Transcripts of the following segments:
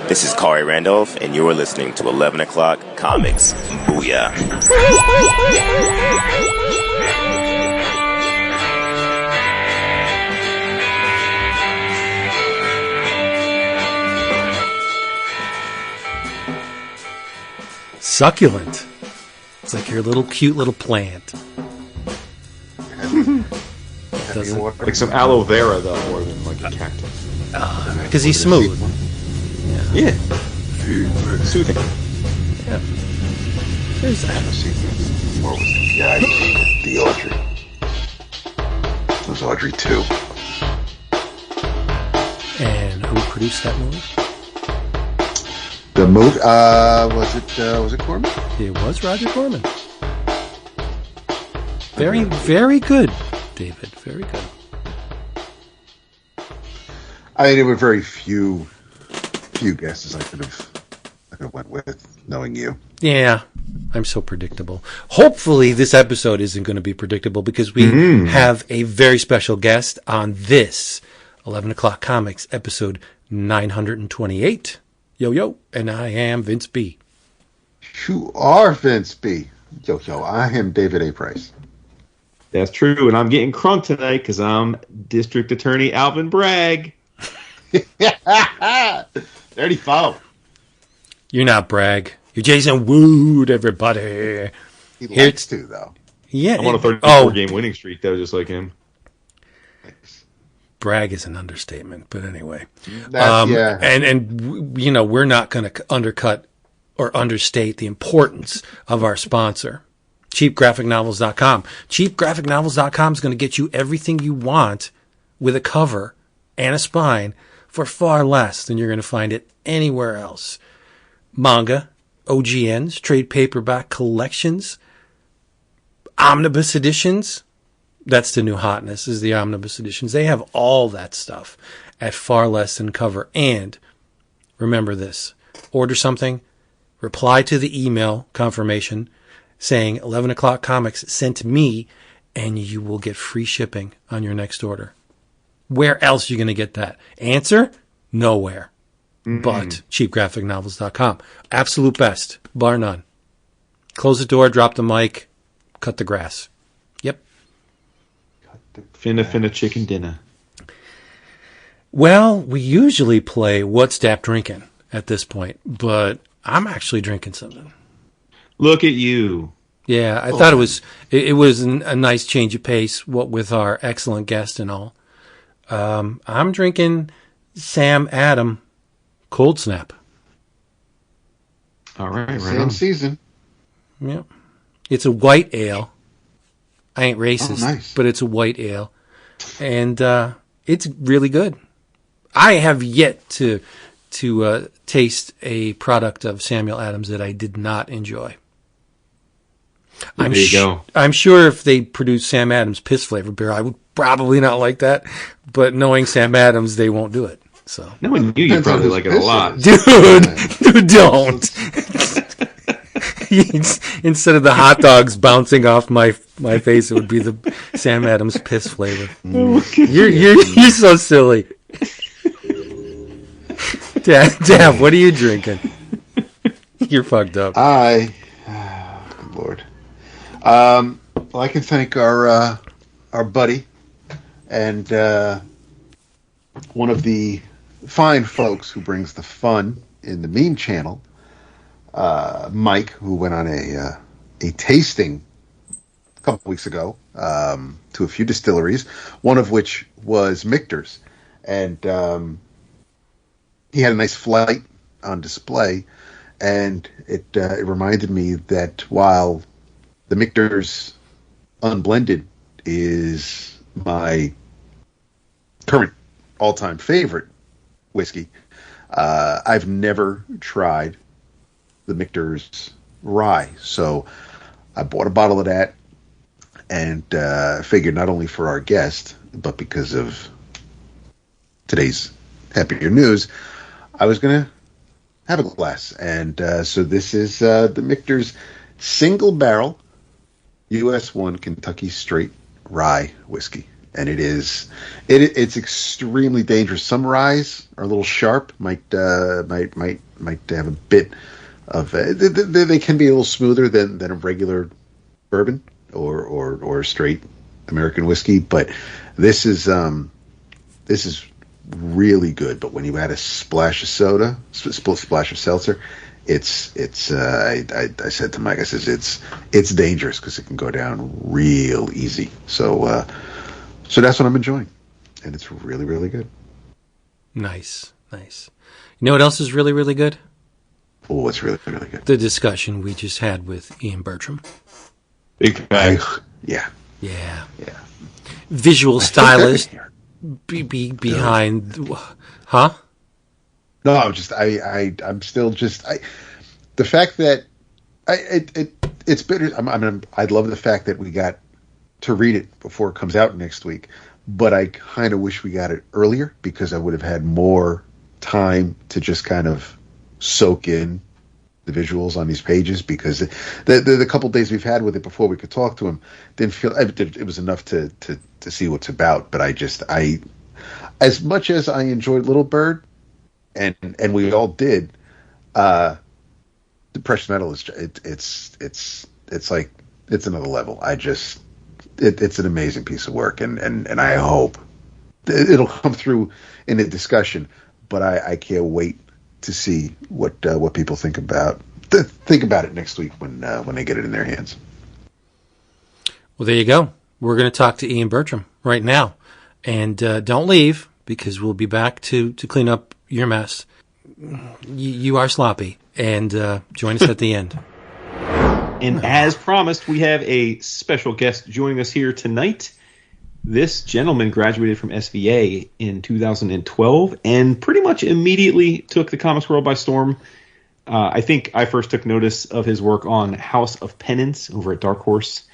This is Kari Randolph, and you are listening to 11 O'Clock Comics. Booyah. Succulent. It's like your little cute little plant. Like some aloe vera, though, more than like a cactus. Because he's smooth. Yeah. Soothing. Yeah. There's that. What was the guy? The Audrey. It was Audrey 2. And who produced that movie? The movie, was it Corman? It was Roger Corman. Very, very good, David. Very good. I mean, there were very few guesses I could have went with, knowing you. Yeah, I'm so predictable. Hopefully, this episode isn't going to be predictable because we have a very special guest on this 11 O'Clock Comics episode 928. Yo, and I am Vince B. You are Vince B. Yo, I am David A. Price. That's true, and I'm getting crunk tonight because I'm District Attorney Alvin Bragg. Dirty foul. You're not Bragg. You're Jason Wood, everybody. He likes to, though. Yeah. I'm on a 34-game winning streak, though, just like him. Bragg is an understatement, but anyway. Yeah. And you know, we're not going to undercut or understate the importance of our sponsor, cheapgraphicnovels.com. Cheapgraphicnovels.com is going to get you everything you want with a cover and a spine for far less than you're going to find it anywhere else. Manga, OGNs, trade paperback collections, omnibus editions. That's the new hotness, is the omnibus editions. They have all that stuff at far less than cover. And remember this, order something, reply to the email confirmation saying 11 O'Clock Comics sent me, and you will get free shipping on your next order. Where else are you going to get that? Answer? Nowhere. But cheapgraphicnovels.com. Absolute best, bar none. Close the door, drop the mic, cut the grass. Yep. Finna chicken dinner. Well, we usually play What's Dap Drinking at this point, but I'm actually drinking something. Look at you. Yeah, I thought it was a nice change of pace, what with our excellent guest and all. I'm drinking Sam Adam Cold Snap. All right, Same season. Yeah. It's a white ale. I ain't racist, nice. But it's a white ale. And it's really good. I have yet to taste a product of Samuel Adams that I did not enjoy. There you go. I'm sure if they produced Sam Adams piss flavored beer, I would probably not like that. But knowing Sam Adams, they won't do it. So no one knew you probably like it a lot. Dude, don't. Instead of the hot dogs bouncing off my face, it would be the Sam Adams piss flavor. You're so silly. Dab, what are you drinking? You're fucked up. Good Lord. Well, I can thank our buddy and one of the fine folks who brings the fun in the meme channel, Mike, who went on a tasting a couple weeks ago to a few distilleries, one of which was Michter's, and he had a nice flight on display, and it reminded me that while the Michter's Unblended is my current all-time favorite whiskey, I've never tried the Michter's Rye, so I bought a bottle of that and figured not only for our guest, but because of today's happier news, I was going to have a glass. And so this is the Michter's Single Barrel US 1 Kentucky Straight Rye Whiskey. and it's extremely dangerous. Some ryes are a little sharp, might have a bit of they can be a little smoother than a regular bourbon or straight American whiskey, but this is really good. But when you add a splash of soda, splash of seltzer, I said to Mike, I says it's dangerous because it can go down real easy. So that's what I'm enjoying, and it's really, really good. Nice. You know what else is really, really good? Oh, it's really, really good. The discussion we just had with Ian Bertram. Big fan. Yeah. Visual stylist behind, huh? No, I'm still just the fact that it's bitter. I'd love the fact that we got to read it before it comes out next week, but I kind of wish we got it earlier because I would have had more time to just kind of soak in the visuals on these pages, because the couple days we've had with it before we could talk to him didn't feel it was enough to see what's about. But I as much as I enjoyed Little Bird, and we all did, the Precious Metal is it's like it's another level. It's an amazing piece of work, and I hope it'll come through in the discussion. But I can't wait to see what people think about it next week when they get it in their hands. Well, there you go. We're going to talk to Ian Bertram right now, and don't leave, because we'll be back to clean up your mess. You are sloppy, and join us at the end. And as promised, we have a special guest joining us here tonight. This gentleman graduated from SVA in 2012 and pretty much immediately took the comics world by storm. I think I first took notice of his work on House of Penance over at Dark Horse,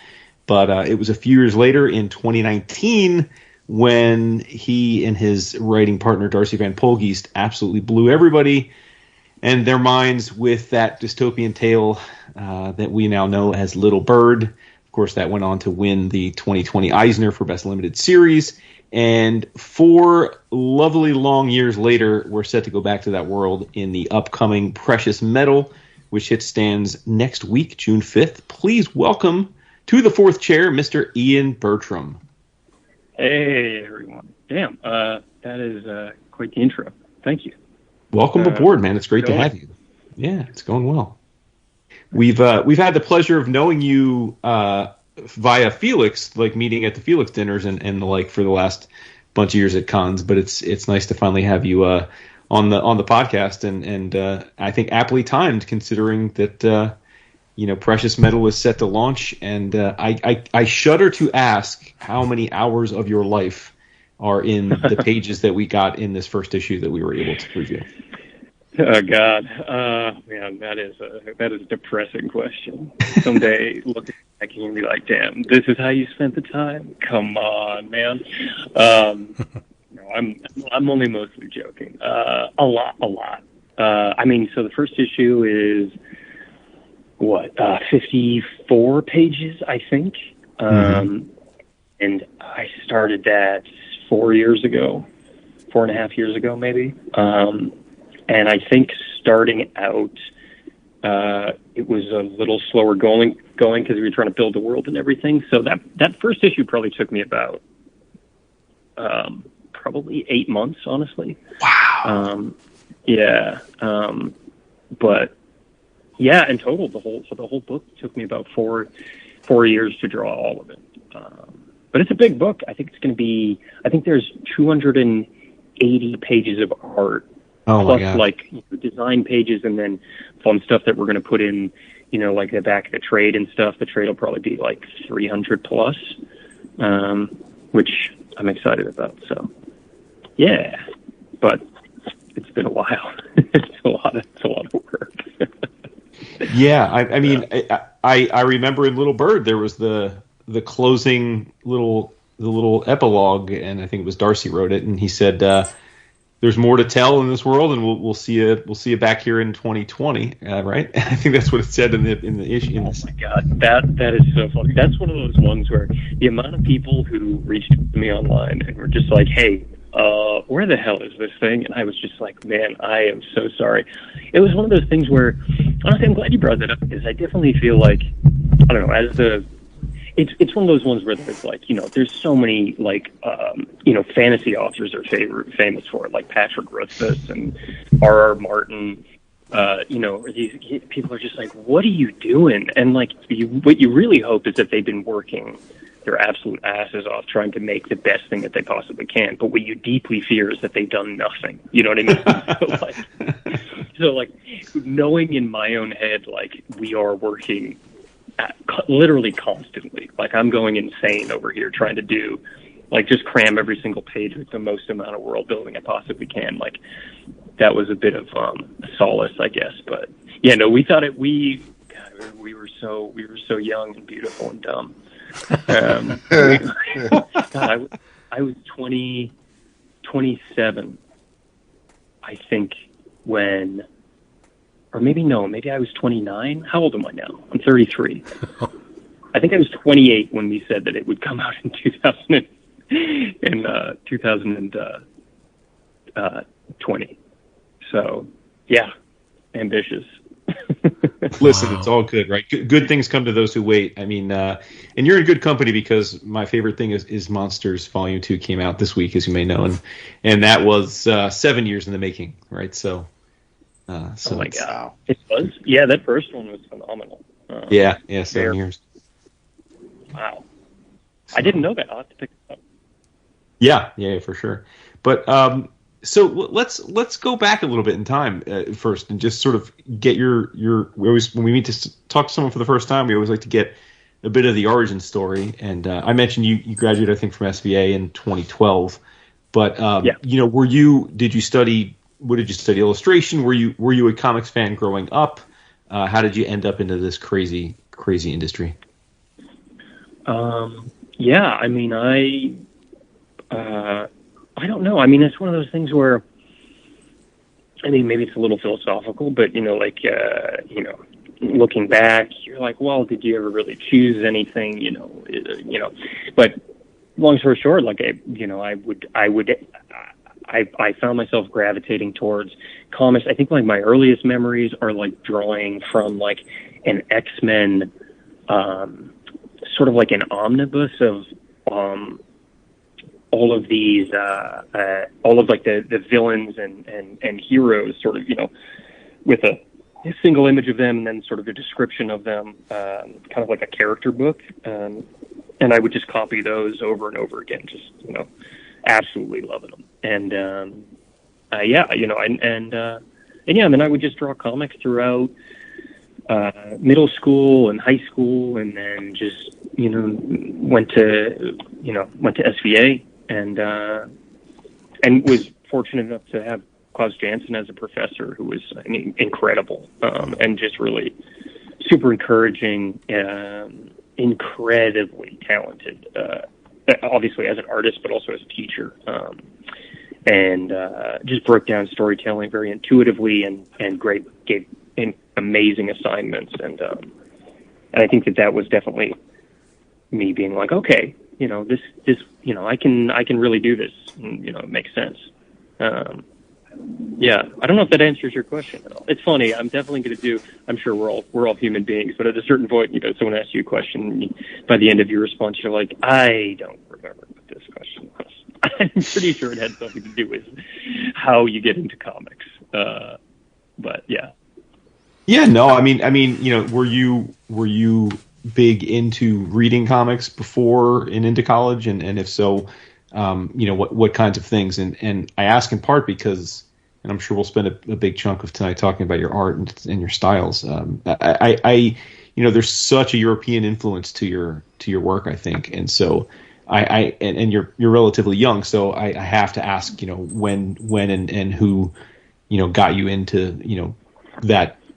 but it was a few years later in 2019 when he and his writing partner Darcy Van Poelgeest absolutely blew everybody and their minds with that dystopian tale that we now know as Little Bird. Of course, that went on to win the 2020 Eisner for Best Limited Series. And 4 lovely long years later, we're set to go back to that world in the upcoming Precious Metal, which hits stands next week, June 5th. Please welcome to the 4th chair, Mr. Ian Bertram. Hey, everyone. Damn, that is quite the intro. Thank you. Welcome aboard, man. It's great to have you. Yeah, it's going well. We've had the pleasure of knowing you via Felix, like meeting at the Felix dinners and the like for the last bunch of years at cons. But it's nice to finally have you on the podcast, and I think aptly timed, considering that Precious Metal is set to launch, and I shudder to ask how many hours of your life are in the pages that we got in this first issue that we were able to preview. Oh God, man, that is a depressing question. Someday, looking back, you can be like, "Damn, this is how you spent the time." Come on, man. No, I'm only mostly joking. A lot. So the first issue is 54 pages, I think. And I started that 4.5 years ago, maybe. And I think starting out, it was a little slower going because we were trying to build the world and everything. So that first issue probably took me about probably 8 months, honestly. Wow. But yeah, in total, the whole book took me about four years to draw all of it. But it's a big book. I think there's 280 pages of art. Oh, plus like design pages and then fun stuff that we're going to put in, like the back of the trade and stuff. The trade will probably be like 300 plus, which I'm excited about. So yeah, but it's been a while. It's a lot of work. Yeah. I mean, I remember in Little Bird, there was the closing little epilogue, and I think it was Darcy wrote it. And he said, there's more to tell in this world, and we'll see you back here in 2020, right? I think that's what it said in the issue. Oh my God, that is so funny. That's one of those ones where the amount of people who reached out to me online and were just like, "Hey, where the hell is this thing?" And I was just like, "Man, I am so sorry." It was one of those things where, honestly, I'm glad you brought that up, because I definitely feel like, I don't know, it's one of those ones where there's like, there's so many like, fantasy authors are famous for it, like Patrick Rothfuss and R.R. Martin. These people are just like, what are you doing? And like, what you really hope is that they've been working their absolute asses off trying to make the best thing that they possibly can. But what you deeply fear is that they've done nothing. You know what I mean? so like knowing in my own head, like we are working literally constantly. Like I'm going insane over here trying to do, like, just cram every single page with the most amount of world building I possibly can. Like that was a bit of solace, I guess. But yeah, no, we thought it. We were so young and beautiful and dumb. God, I was 27, I think, when. Or maybe I was 29. How old am I now? I'm 33. I think I was 28 when we said that it would come out in 2020. So, yeah, ambitious. Listen, It's all good, right? Good things come to those who wait. I mean, and you're in good company, because my favorite thing is Monsters Volume 2 came out this week, as you may know, and that was 7 years in the making, right? So. Oh my God! It was. Yeah, that first one was phenomenal. 7 years. Wow, I didn't know that. I'll have to pick it up. Yeah, for sure. But so let's go back a little bit in time first, and just sort of get your. We always, when we meet to talk to someone for the first time, we always like to get a bit of the origin story. And I mentioned you graduated, I think, from SVA in 2012. But did you study? What did you study? Illustration? Were you a comics fan growing up? How did you end up into this crazy industry? Yeah, I mean, I don't know. I mean, it's one of those things where, I mean, maybe it's a little philosophical, but looking back, you're like, well, did you ever really choose anything? But long story short, like I found myself gravitating towards comics. I think like my earliest memories are like drawing from like an X-Men, sort of like an omnibus of all of these, all of like the villains and heroes, sort of, with a single image of them and then sort of a description of them, kind of like a character book. And I would just copy those over and over again, just, absolutely loving them. And and then I would just draw comics throughout middle school and high school, and then just went to SVA and was fortunate enough to have Klaus Janson as a professor, who was incredible, and just really super encouraging, incredibly talented. Obviously as an artist, but also as a teacher, and just broke down storytelling very intuitively and gave amazing assignments. And I think that was definitely me being like, okay, this, I can really do this. And, it makes sense. Yeah, I don't know if that answers your question at all. It's funny. I'm definitely going to do. I'm sure we're all human beings, but at a certain point, someone asks you a question. By the end of your response, you're like, I don't remember what this question was. I'm pretty sure it had something to do with how you get into comics. But yeah. Yeah. No. I mean, were you big into reading comics before and into college, and if so, what kinds of things? And I ask in part because. And I'm sure we'll spend a big chunk of tonight talking about your art and your styles. There's such a European influence to your work, I think, and so and you're relatively young, so I have to ask, when and who, got you into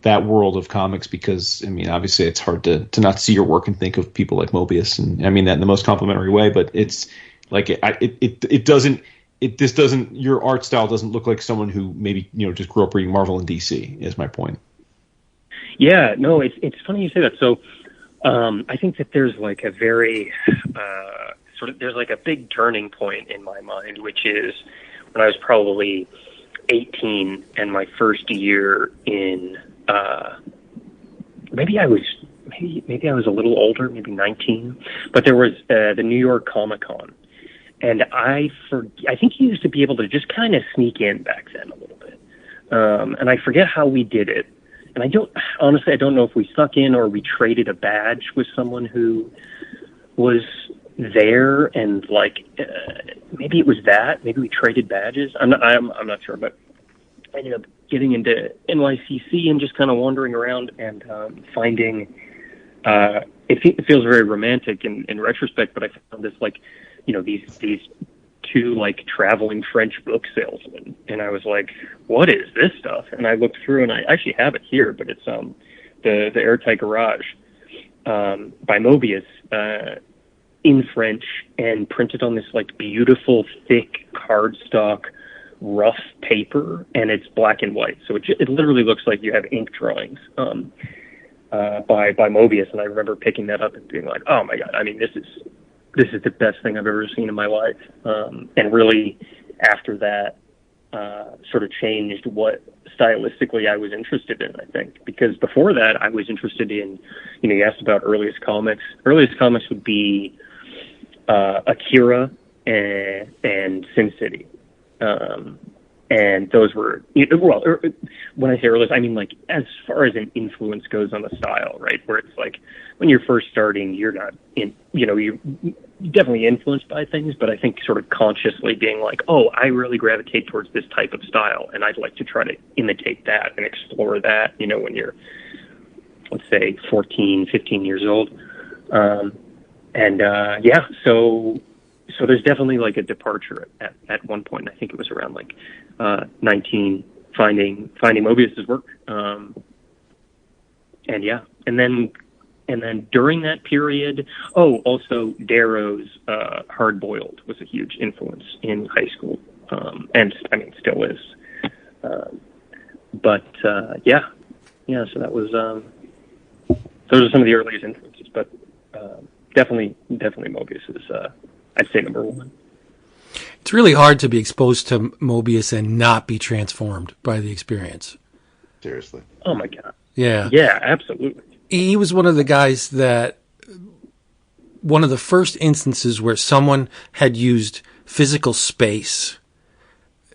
that world of comics, because obviously it's hard to not see your work and think of people like Moebius, and I mean that in the most complimentary way, but it's like it doesn't. this doesn't, your art style doesn't look like someone who maybe, just grew up reading Marvel and DC, is my point. Yeah, no, it's funny you say that. So I think that there's like a very there's like a big turning point in my mind, which is when I was probably 18 and my first year in maybe I was a little older, maybe 19, but there was the New York Comic Con, and I think you used to be able to just kind of sneak in back then a little bit, and I forget how we did it. And I don't know if we snuck in or we traded a badge with someone who was there, and maybe it was that. Maybe we traded badges. I'm not sure, but I ended up getting into NYCC and just kind of wandering around and finding. It feels very romantic in retrospect, but I found this these two traveling French book salesmen, and I was like, what is this stuff? And I looked through, and I actually have it here, but it's the Airtight Garage by Moebius in French and printed on this beautiful thick cardstock rough paper, and it's black and white, so it literally looks like you have ink drawings by Moebius. And I remember picking that up and being like, oh my god, I mean, this is the best thing I've ever seen in my life. And really, after that, sort of changed what stylistically I was interested in, I think. Because before that, I was interested in, you asked about earliest comics. Earliest comics would be Akira and Sin City. And those were, when I say earliest, I mean, as far as an influence goes on the style, right? Where it's when you're first starting, you're not you're definitely influenced by things, but I think sort of consciously being oh, I really gravitate towards this type of style, and I'd like to try to imitate that and explore that, when you're, let's say, 14, 15 years old. So there's definitely a departure at one point. I think it was around 19, finding Moebius's work. And then during that period, also Darrow's Hard Boiled was a huge influence in high school, and I mean still is. So that was those are some of the earliest influences, but definitely Moebius is I'd say number one. It's really hard to be exposed to Moebius and not be transformed by the experience. Seriously. Oh my god. Yeah. Yeah, absolutely. He was one of the guys one of the first instances where someone had used physical space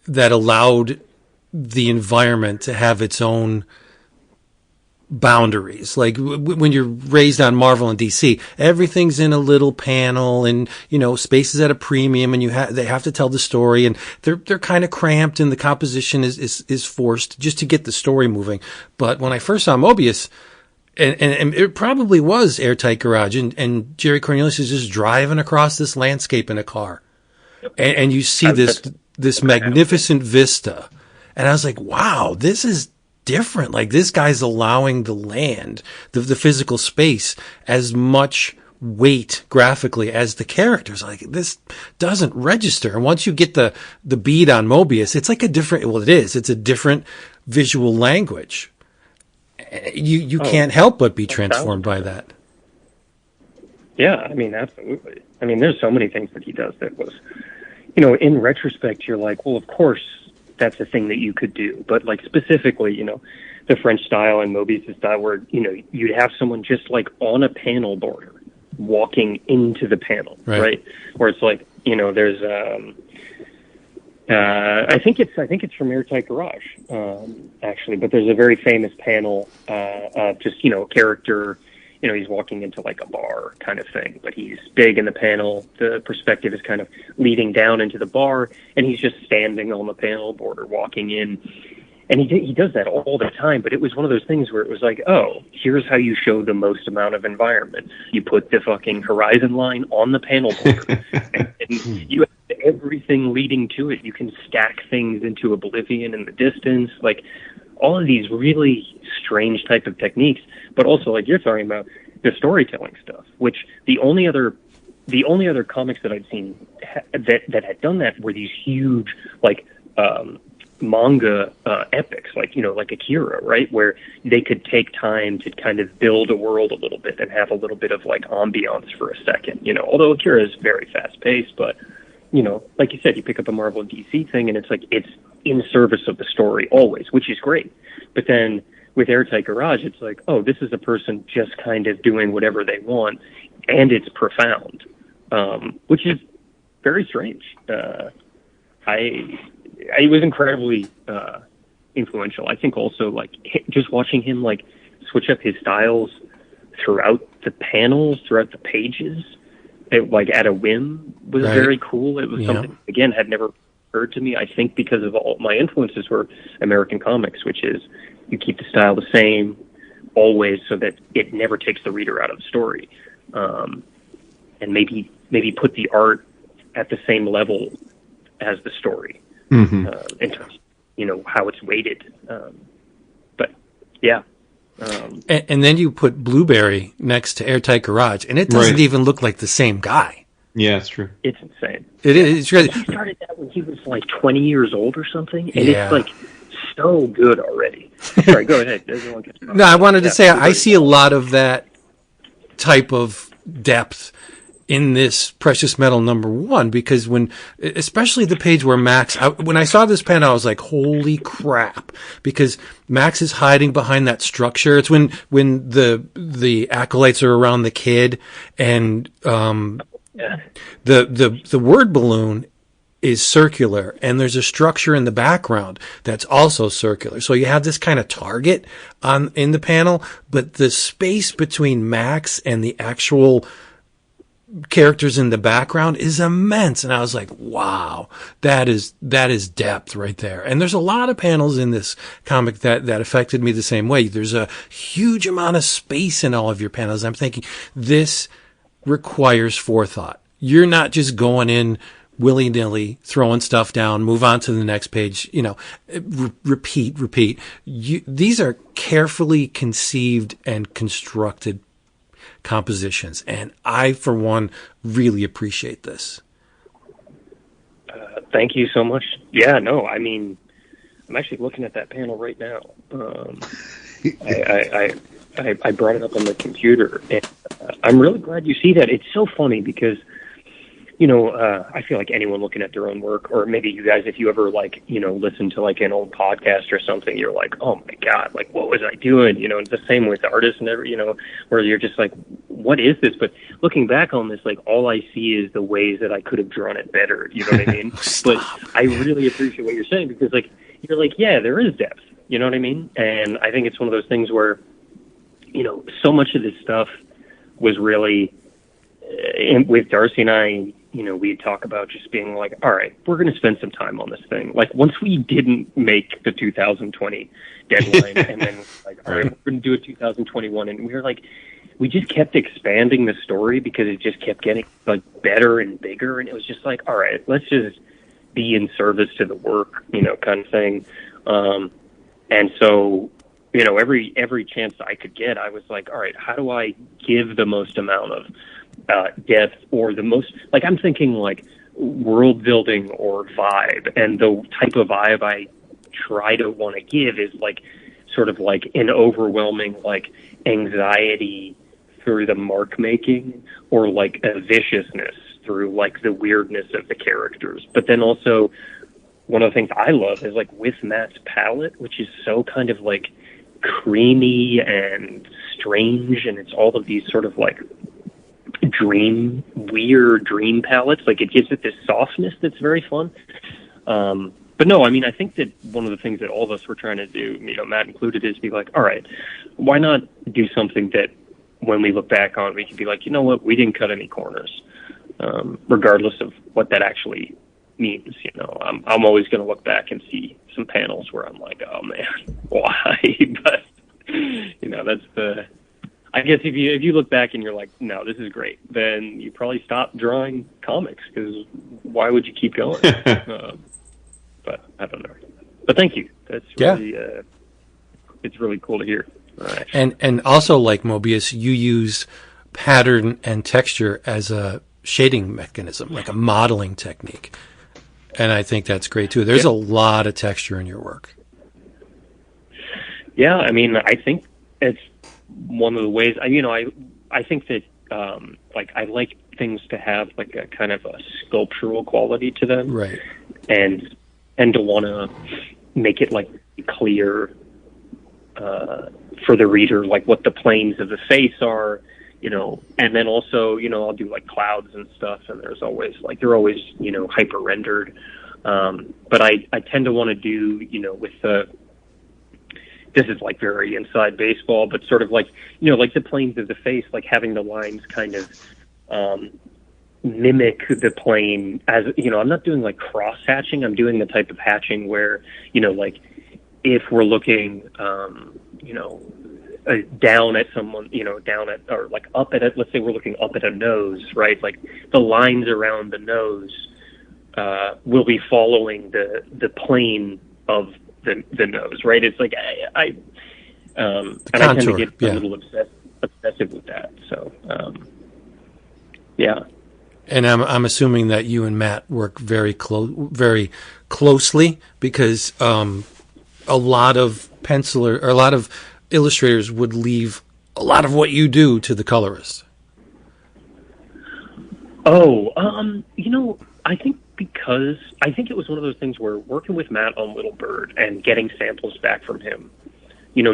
that allowed the environment to have its own boundaries. When you're raised on Marvel and DC, everything's in a little panel, and space is at a premium, and they have to tell the story, and they're kind of cramped, and the composition is forced just to get the story moving. But when I first saw Moebius, and it probably was Airtight Garage, and Jerry Cornelius is just driving across this landscape in a car, and you see this magnificent vista, and I was like, wow, this is different. This guy's allowing the land, the physical space, as much weight graphically as the characters. This doesn't register. And once you get the bead on Moebius, it's it's a different visual language. You can't help but be transformed by that. Yeah, I mean, absolutely. I mean, there's so many things that he does that was, in retrospect, you're like, well, of course, that's a thing that you could do. But specifically, the French style and Moebius' style where, you'd have someone just on a panel border walking into the panel, right? Where it's there's, I think it's from Airtight Garage, actually, but there's a very famous panel, just, character, he's walking into a bar kind of thing, but he's big in the panel. The perspective is kind of leading down into the bar, and he's just standing on the panel border, walking in. And he does that all the time, but it was one of those things where it was here's how you show the most amount of environment. You put the fucking horizon line on the panel border, and you have everything leading to it. You can stack things into oblivion in the distance, all of these really strange type of techniques, but also you're talking about the storytelling stuff, which the only other the only other comics that I'd seen that had done that were these huge, like, manga epics, like, like Akira, right, where they could take time to kind of build a world a little bit and have a little bit of like ambiance for a second, although Akira is very fast paced, but like you said, you pick up a Marvel and DC thing and it's like it's in service of the story always, which is great. But then with Airtight Garage, it's like, oh, this is a person just kind of doing whatever they want, and it's profound, which is very strange. It was incredibly influential. I think also, like, just watching him, like, switch up his styles throughout the panels, throughout the pages, like, at a whim was very cool. It was something, again, had never occurred to me, I think, because of all my influences were American comics, which is you keep the style the same always so that it never takes the reader out of the story. And maybe put the art at the same level as the story. In terms of, how it's weighted. But yeah. And then you put Blueberry next to Airtight Garage, and it doesn't even look like the same guy. Yeah, it's true. It's insane. It is. It's crazy. He started that when he was like 20 years old or something, and it's like so good already. Sorry, go ahead. No, I wanted to say I see a lot of that type of depth in this Precious Metal #1, because especially the page where Max, when I saw this panel, I was like, holy crap, because Max is hiding behind that structure. It's when the acolytes are around the kid, and the word balloon is circular, and there's a structure in the background that's also circular. So you have this kind of target in the panel, but the space between Max and the actual characters in the background is immense. And I was like, wow, that is depth right there. And there's a lot of panels in this comic that affected me the same way. There's a huge amount of space in all of your panels. I'm thinking this requires forethought. You're not just going in willy-nilly, throwing stuff down, move on to the next page, repeat. These are carefully conceived and constructed compositions, and I, for one, really appreciate this. Thank you so much. Yeah, no, I mean, I'm actually looking at that panel right now. I brought it up on the computer, and I'm really glad you see that. It's so funny because, I feel like anyone looking at their own work, or maybe you guys, if you ever listen to like an old podcast or something, you're like, oh my God, like what was I doing? It's the same with artists and where you're just like, what is this? But looking back on this, like all I see is the ways that I could have drawn it better. You know what I mean? But I really appreciate what you're saying, because like, you're like, yeah, there is depth. You know what I mean? And I think it's one of those things where, so much of this stuff was really, with Darcy and I, we'd talk about just being like, all right, we're going to spend some time on this thing. Like once we didn't make the 2020 deadline and then like, all right, we're going to do a 2021. And we were like, we just kept expanding the story because it just kept getting like better and bigger. And it was just like, all right, let's just be in service to the work, kind of thing. And so, every chance I could get, I was like, all right, how do I give the most amount of depth, or the most, like, I'm thinking like world building or vibe, and the type of vibe I try to want to give is like sort of like an overwhelming like anxiety through the mark making, or like a viciousness through like the weirdness of the characters. But then also one of the things I love is like with Matt's palette, which is so kind of like creamy and strange, and it's all of these sort of like weird dream palettes. Like it gives it this softness that's very fun. But no, I mean, I think that one of the things that all of us were trying to do, Matt included, is be like, all right, why not do something that when we look back on, we can be like, you know what, we didn't cut any corners, regardless of what that actually means. I'm always going to look back and see some panels where I'm like, oh man, why? But that's the, I guess if you look back and you're like, no, this is great, then you probably stop drawing comics, because why would you keep going? But I don't know. But thank you. That's really, it's really cool to hear. And also, like Moebius, you use pattern and texture as a shading mechanism, like a modeling technique. And I think that's great too. There's a lot of texture in your work. Yeah, I mean, I think it's one of the ways. I think that like I like things to have like a kind of a sculptural quality to them, Right? And to want to make it like clear for the reader, like what the planes of the face are, and then also, I'll do like clouds and stuff, and they're always hyper rendered. But I tend to want to do, with this is like very inside baseball, but sort of like, like the planes of the face, like having the lines kind of mimic the plane as, I'm not doing like cross hatching. I'm doing the type of hatching where, like if we're looking, down at someone, or like up at it, let's say we're looking up at a nose, right? Like the lines around the nose will be following the plane of the nose, right? It's like I tend to get a little obsessive with that. So yeah. And I'm assuming that you and Matt work very closely, because a lot of illustrators would leave a lot of what you do to the colorist. Oh, I think it was one of those things where working with Matt on Little Bird and getting samples back from him,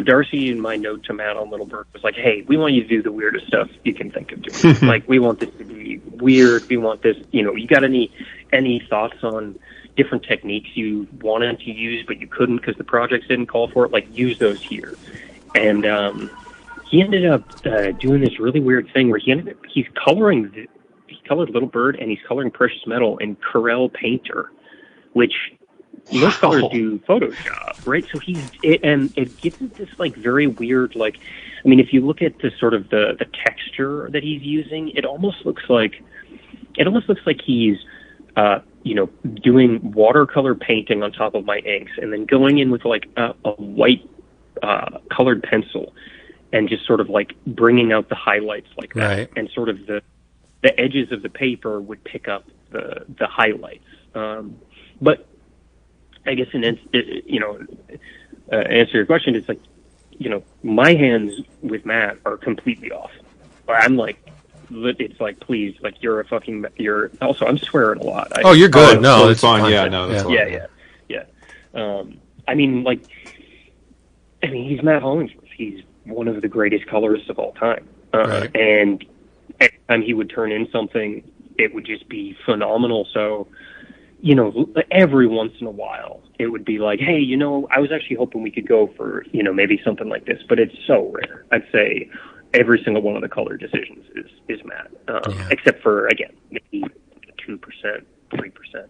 Darcy, in my note to Matt on Little Bird, was like, hey, we want you to do the weirdest stuff you can think of doing. Like, we want this to be weird. We want this, you got any thoughts on different techniques you wanted to use but you couldn't because the projects didn't call for it? Like, use those here. And he ended up doing this really weird thing where he colored Little Bird and he's coloring Precious Metal in Corel Painter, which most colors do Photoshop, right? So it gives it this like very weird, like, I mean, if you look at the sort of the texture that he's using, it almost looks like he's doing watercolor painting on top of my inks and then going in with like a white colored pencil and just sort of like bringing out the highlights like that. Right. And sort of the edges of the paper would pick up the highlights. But I guess answer your question, it's like, my hands with Matt are completely off. I'm like, it's like, please, like you're also, I'm swearing a lot. You're good. It's fine. Yeah, no, that's fine. Yeah. I mean, he's Matt Hollingsworth. He's one of the greatest colorists of all time. Right. And every time he would turn in something, it would just be phenomenal. So, every once in a while, it would be like, hey, I was actually hoping we could go for, maybe something like this, but it's so rare. I'd say every single one of the color decisions is Matt, except for, again, maybe 2%, 3%.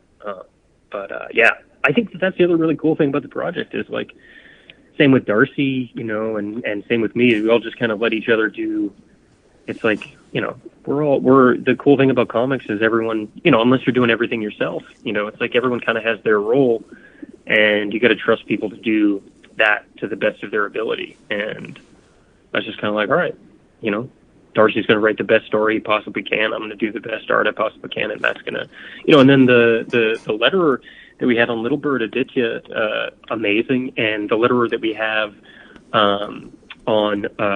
I think that's the other really cool thing about the project is like, same with Darcy, and same with me. We all just kind of let each other do. It's like, we're the cool thing about comics is everyone, unless you're doing everything yourself, it's like everyone kind of has their role and you got to trust people to do that to the best of their ability. And I was just kind of like, all right, Darcy's going to write the best story he possibly can. I'm going to do the best art I possibly can. And Matt's going to, and then the letterer that we had on Little Bird, Aditya, amazing. And the letterer that we have on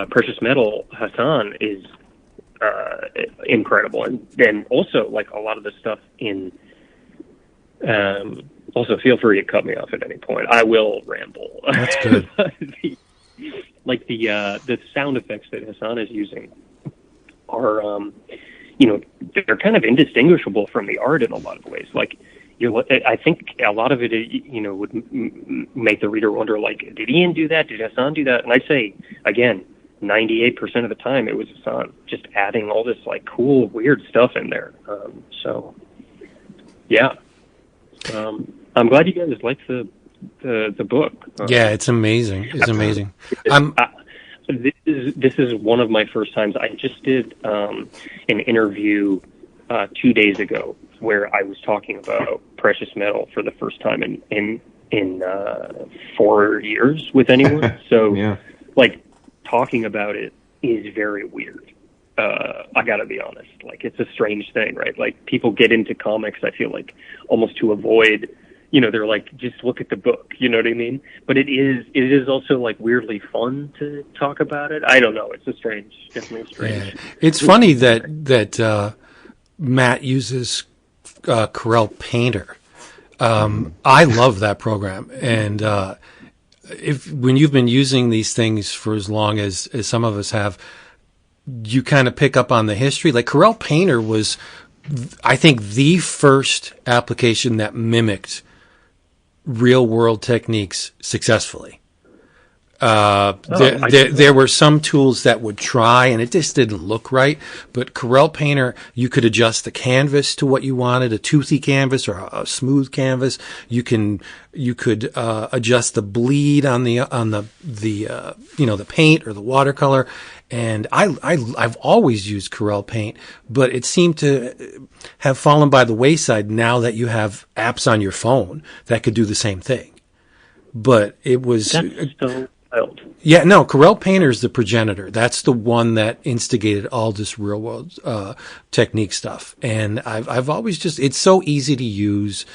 Precious Metal, Hassan, is incredible. And then also, like, a lot of the stuff in also feel free to cut me off at any point. I will ramble. That's good. the sound effects that Hassan is using are they're kind of indistinguishable from the art in a lot of ways. Like, I think a lot of it, would make the reader wonder, like, did Ian do that? Did Hassan do that? And I'd say, again, 98% of the time it was Hassan just adding all this like cool, weird stuff in there. I'm glad you guys liked the book. Yeah, it's amazing. It's amazing. This is one of my first times. I just did an interview 2 days ago where I was talking about Precious Metal for the first time in 4 years with anyone. So, like, talking about it is very weird. I gotta be honest. Like, it's a strange thing, right? Like, people get into comics, I feel like, almost to avoid, they're like, just look at the book, you know what I mean? But it is also, like, weirdly fun to talk about it. I don't know. It's definitely strange. Yeah. It's funny that Matt uses Corel Painter. I love that program. And when you've been using these things for as long as some of us have, you kind of pick up on the history. Like, Corel Painter was, I think, the first application that mimicked real world techniques successfully. There were some tools that would try, and it just didn't look right. But Corel Painter, you could adjust the canvas to what you wanted, a toothy canvas or a smooth canvas. You could adjust the bleed on the paint or the watercolor. And I've always used Corel Paint, but it seemed to have fallen by the wayside now that you have apps on your phone that could do the same thing. But it was so wild. Yeah, no, Corel Painter is the progenitor. That's the one that instigated all this real world technique stuff. And I've always it's so easy to use.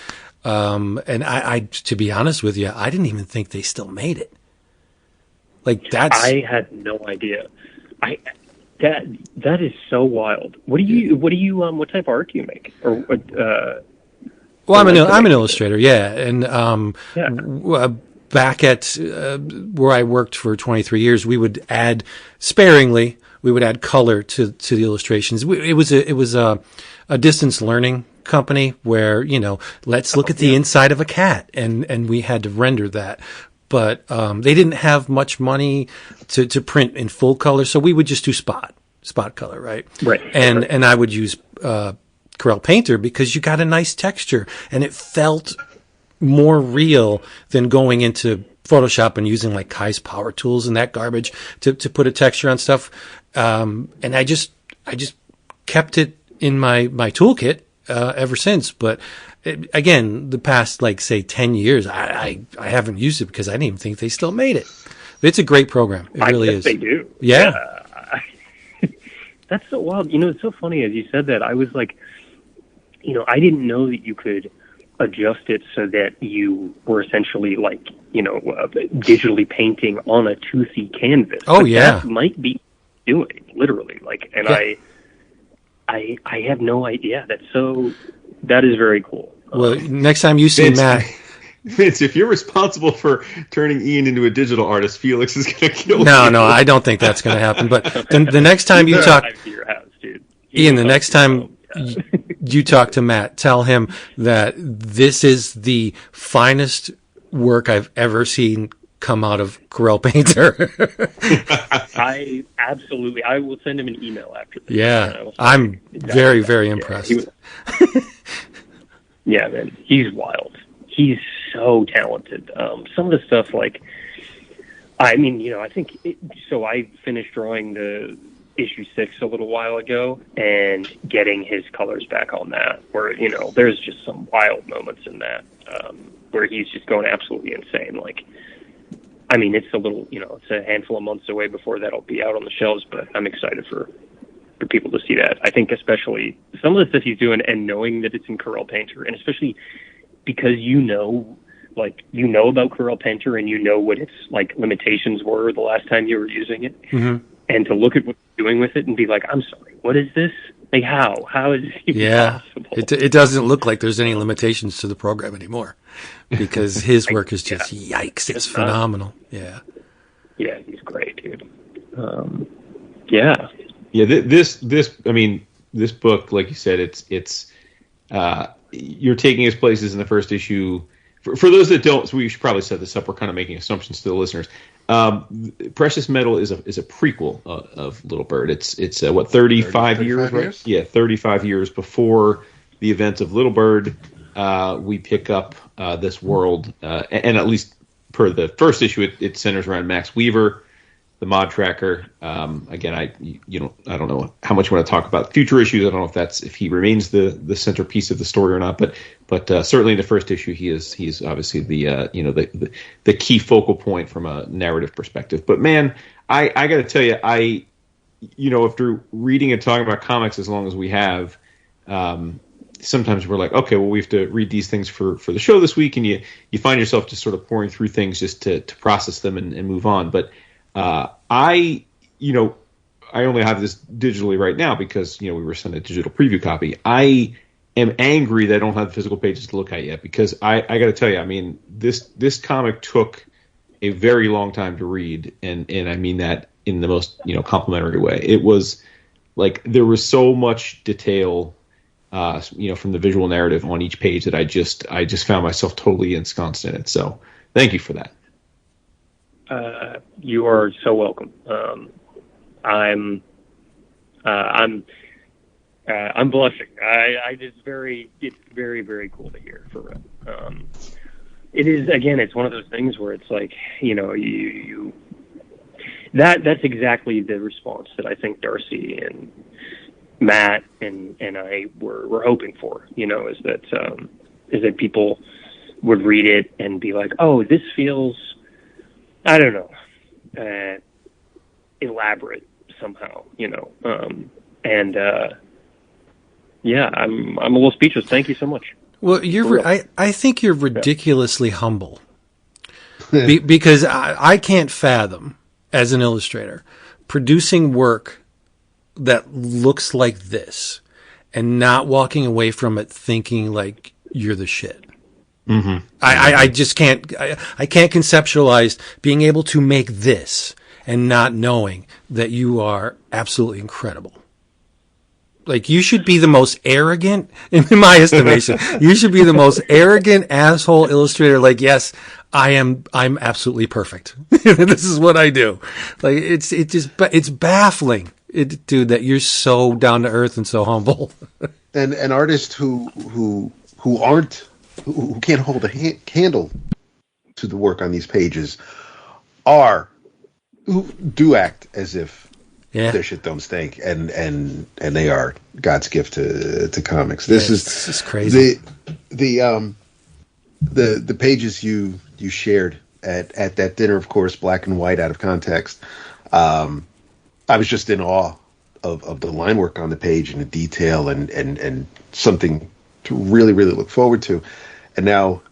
And I to be honest with you, I didn't even think they still made it. Like, I had no idea. That is so wild. What type of art do you make? Or well, I'm an illustrator, yeah. And back at where I worked for 23 years, we would add sparingly. We would add color to the illustrations. It was a distance learning company where let's look at the inside of a cat, and we had to render that. But they didn't have much money to print in full color, so we would just do spot color, right? Right. And I would use Corel Painter because you got a nice texture, and it felt more real than going into Photoshop and using like Kai's Power Tools and that garbage to put a texture on stuff. And I just kept it in my toolkit ever since. But again, the past, like, say 10 years, I haven't used it because I didn't even think they still made it. But it's a great program. It really is. They do. Yeah. That's so wild. It's so funny as you said that. I was like, I didn't know that you could adjust it so that you were essentially like, digitally painting on a toothy canvas. Oh, but yeah. That might be doing, literally. Like, and yeah. I have no idea. That is very cool. Well, next time you see Matt. Vince, if you're responsible for turning Ian into a digital artist, Felix is going to kill you. No, I don't think that's going to happen. But the next time you talk, Ian, the next time you talk to Matt, tell him that this is the finest work I've ever seen come out of Corel Painter. I will send him an email after this. Yeah, I'm very, very impressed. Yeah, man, he's wild. He's so talented. Some of the stuff, like, I think, so I finished drawing the issue 6 a little while ago, and getting his colors back on that, where, there's just some wild moments in that, where he's just going absolutely insane. Like, it's a little, it's a handful of months away before that'll be out on the shelves, but I'm excited for people to see that. I think especially some of the stuff he's doing, and knowing that it's in Corel Painter, and especially because about Corel Painter, and what its like limitations were the last time you were using it, mm-hmm. and to look at what you're doing with it and be like, I'm sorry, what is this? Like, how is this even possible? It doesn't look like there's any limitations to the program anymore, because his work is just yikes. It's phenomenal. Yeah. Yeah, he's great, dude. Yeah. Yeah. This book, like you said, it's you're taking us places in the first issue. For those that don't, so we should probably set this up. We're kind of making assumptions to the listeners. Precious Metal is a prequel of Little Bird. It's 35 years, right? Yeah, 35 years before the events of Little Bird. We pick up this world, and at least per the first issue, it centers around Max Weaver, the mod tracker. Again, I don't know how much you want to talk about future issues. I don't know if he remains the centerpiece of the story or not, but certainly in the first issue he's obviously the key focal point from a narrative perspective. But man, I got to tell you, after reading and talking about comics as long as we have, sometimes we're like, okay, well, we have to read these things for the show this week, and you find yourself just sort of pouring through things just to process them and move on. But I only have this digitally right now because we were sent a digital preview copy. I am angry that I don't have the physical pages to look at yet, because I got to tell you, I mean, this comic took a very long time to read, and I mean that in the most complimentary way. It was like there was so much detail, from the visual narrative on each page that I just found myself totally ensconced in it. So thank you for that. You are so welcome. I'm blushing. It's very, very cool to hear, for real. It is, again, it's one of those things where it's like, that's exactly the response that I think Darcy and Matt and I were hoping for, is that people would read it and be like, oh, this feels, I don't know, elaborate somehow, I'm a little speechless. Thank you so much. Well, I think you're ridiculously humble, because I can't fathom, as an illustrator, producing work that looks like this and not walking away from it thinking like you're the shit. Mm-hmm. I just can't. I can't conceptualize being able to make this and not knowing that you are absolutely incredible. Like, you should be the most arrogant, in my estimation, you should be the most arrogant asshole illustrator. Like, yes, I'm absolutely perfect. This is what I do. Like, it's baffling, dude, that you're so down to earth and so humble. And an artist who can't hold a candle to the work on these pages who do act as if their shit don't stink, and they are God's gift to comics. This is crazy. The pages you shared at that dinner, of course, black and white, out of context. I was just in awe of the line work on the page and the detail and something to really, really look forward to. And now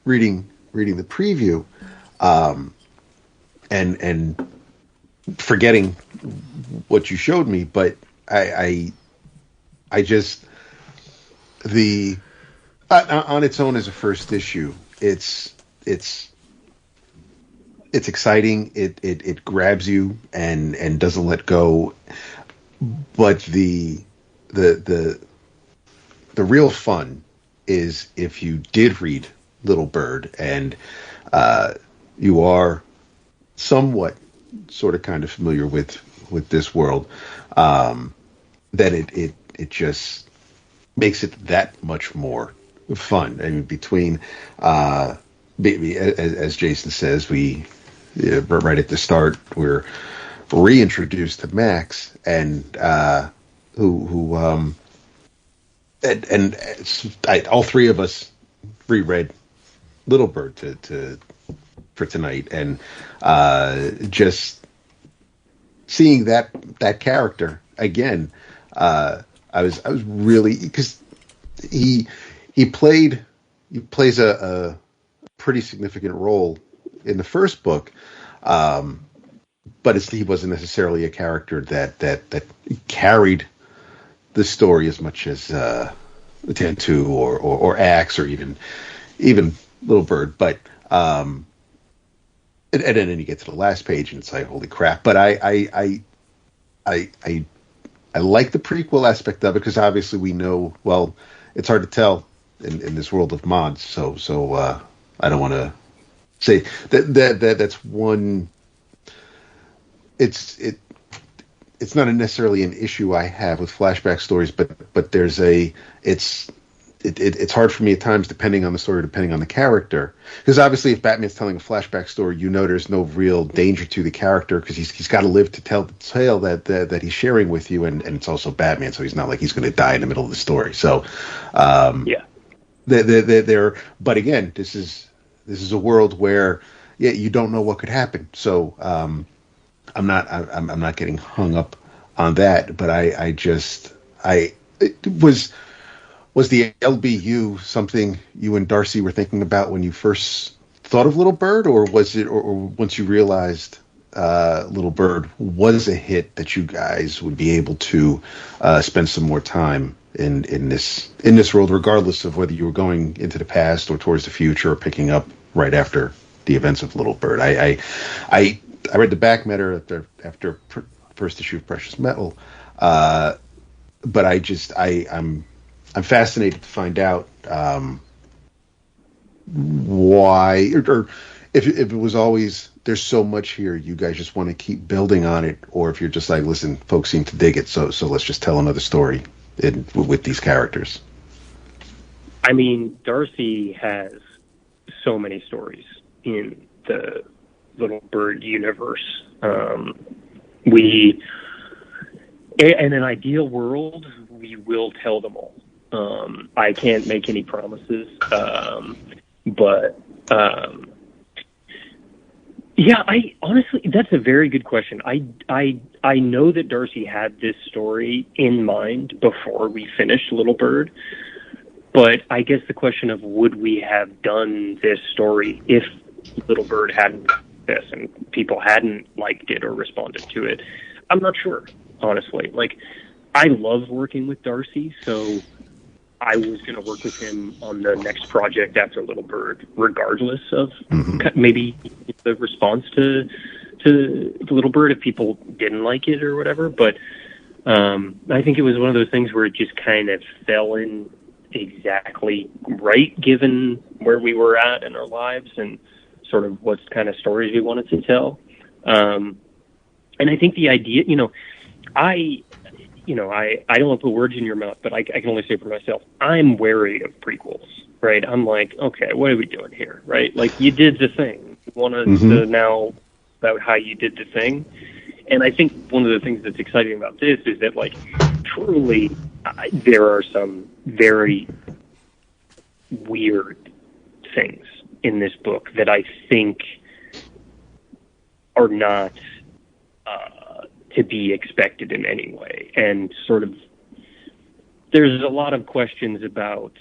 reading the preview, and forgetting what you showed me, but I just, on its own as a first issue, it's exciting. It grabs you and doesn't let go. But the real fun is if you did read Little Bird and you are somewhat sort of kind of familiar with this world, then it just makes it that much more fun. I mean, between as Jason says, we right at the start we're reintroduced to Max, and all three of us reread Little Bird for tonight, and just seeing that character again, I was really, because he plays a pretty significant role in the first book, but he wasn't necessarily a character that carried the story as much as Tantu or Axe or even Little Bird, but and then you get to the last page and it's like, holy crap. But I like the prequel aspect of it, because obviously we know, well, it's hard to tell in this world of mods. So I don't want to say that's one. It's not necessarily an issue I have with flashback stories, but there's it's hard for me at times, depending on the story, depending on the character. Because obviously, if Batman's telling a flashback story, there's no real danger to the character, because he's got to live to tell the tale that he's sharing with you, and it's also Batman, so he's not like he's going to die in the middle of the story. So, they're but again, this is a world where you don't know what could happen. So, I'm not getting hung up on that. But was the LBU something you and Darcy were thinking about when you first thought of Little Bird, or was it, or once you realized Little Bird was a hit, that you guys would be able to spend some more time in this world, regardless of whether you were going into the past or towards the future, or picking up right after the events of Little Bird? I read the back matter after first issue of Precious Metal, but I'm fascinated to find out why, or if it was always, there's so much here, you guys just want to keep building on it, or if you're just like, listen, folks seem to dig it, so let's just tell another story with these characters. I mean, Darcy has so many stories in the Little Bird universe. In an ideal world, we will tell them all. I can't make any promises, but yeah, I honestly, that's a very good question. I know that Darcy had this story in mind before we finished Little Bird, but I guess the question of would we have done this story if Little Bird hadn't done this and people hadn't liked it or responded to it, I'm not sure, honestly. Like, I love working with Darcy, so I was going to work with him on the next project after Little Bird, regardless of maybe the response to Little Bird, if people didn't like it or whatever. But I think it was one of those things where it just kind of fell in exactly right, given where we were at in our lives and sort of what kind of stories we wanted to tell. And I think the idea, I don't want to put words in your mouth, but I can only say for myself, I'm wary of prequels, right? I'm like, okay, what are we doing here, right? Like, you did the thing. You want us to now about how you did the thing? And I think one of the things that's exciting about this is that, like, truly, there are some very weird things in this book that I think are not to be expected in any way. And sort of, there's a lot of questions about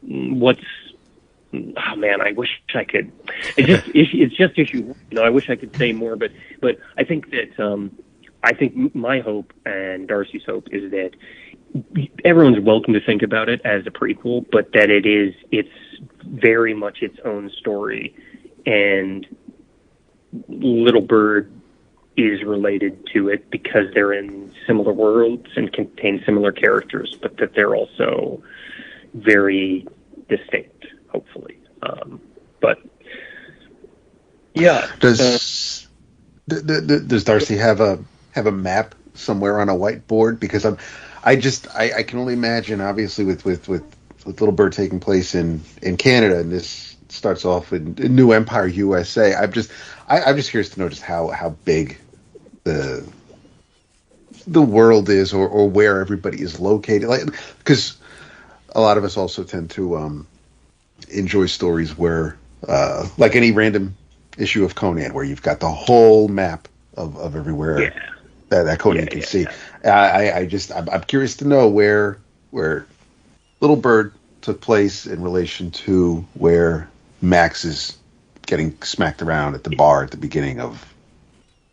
what's, oh man, I wish I could, it's just issue, I wish I could say more, but I think that, I think my hope and Darcy's hope is that everyone's welcome to think about it as a prequel, but that it's very much its own story, and Little Bird is related to it because they're in similar worlds and contain similar characters, but that they're also very distinct, hopefully. But yeah, does Darcy have a map somewhere on a whiteboard? Because I can only imagine, obviously, with Little Bird taking place in Canada, and this starts off in New Empire, USA. I'm just curious to know just how big the world is, or where everybody is located. Like, because a lot of us also tend to enjoy stories where, like any random issue of Conan, where you've got the whole map of everywhere that Conan can see. I'm curious to know where Little Bird took place in relation to where Max is getting smacked around at the bar at the beginning of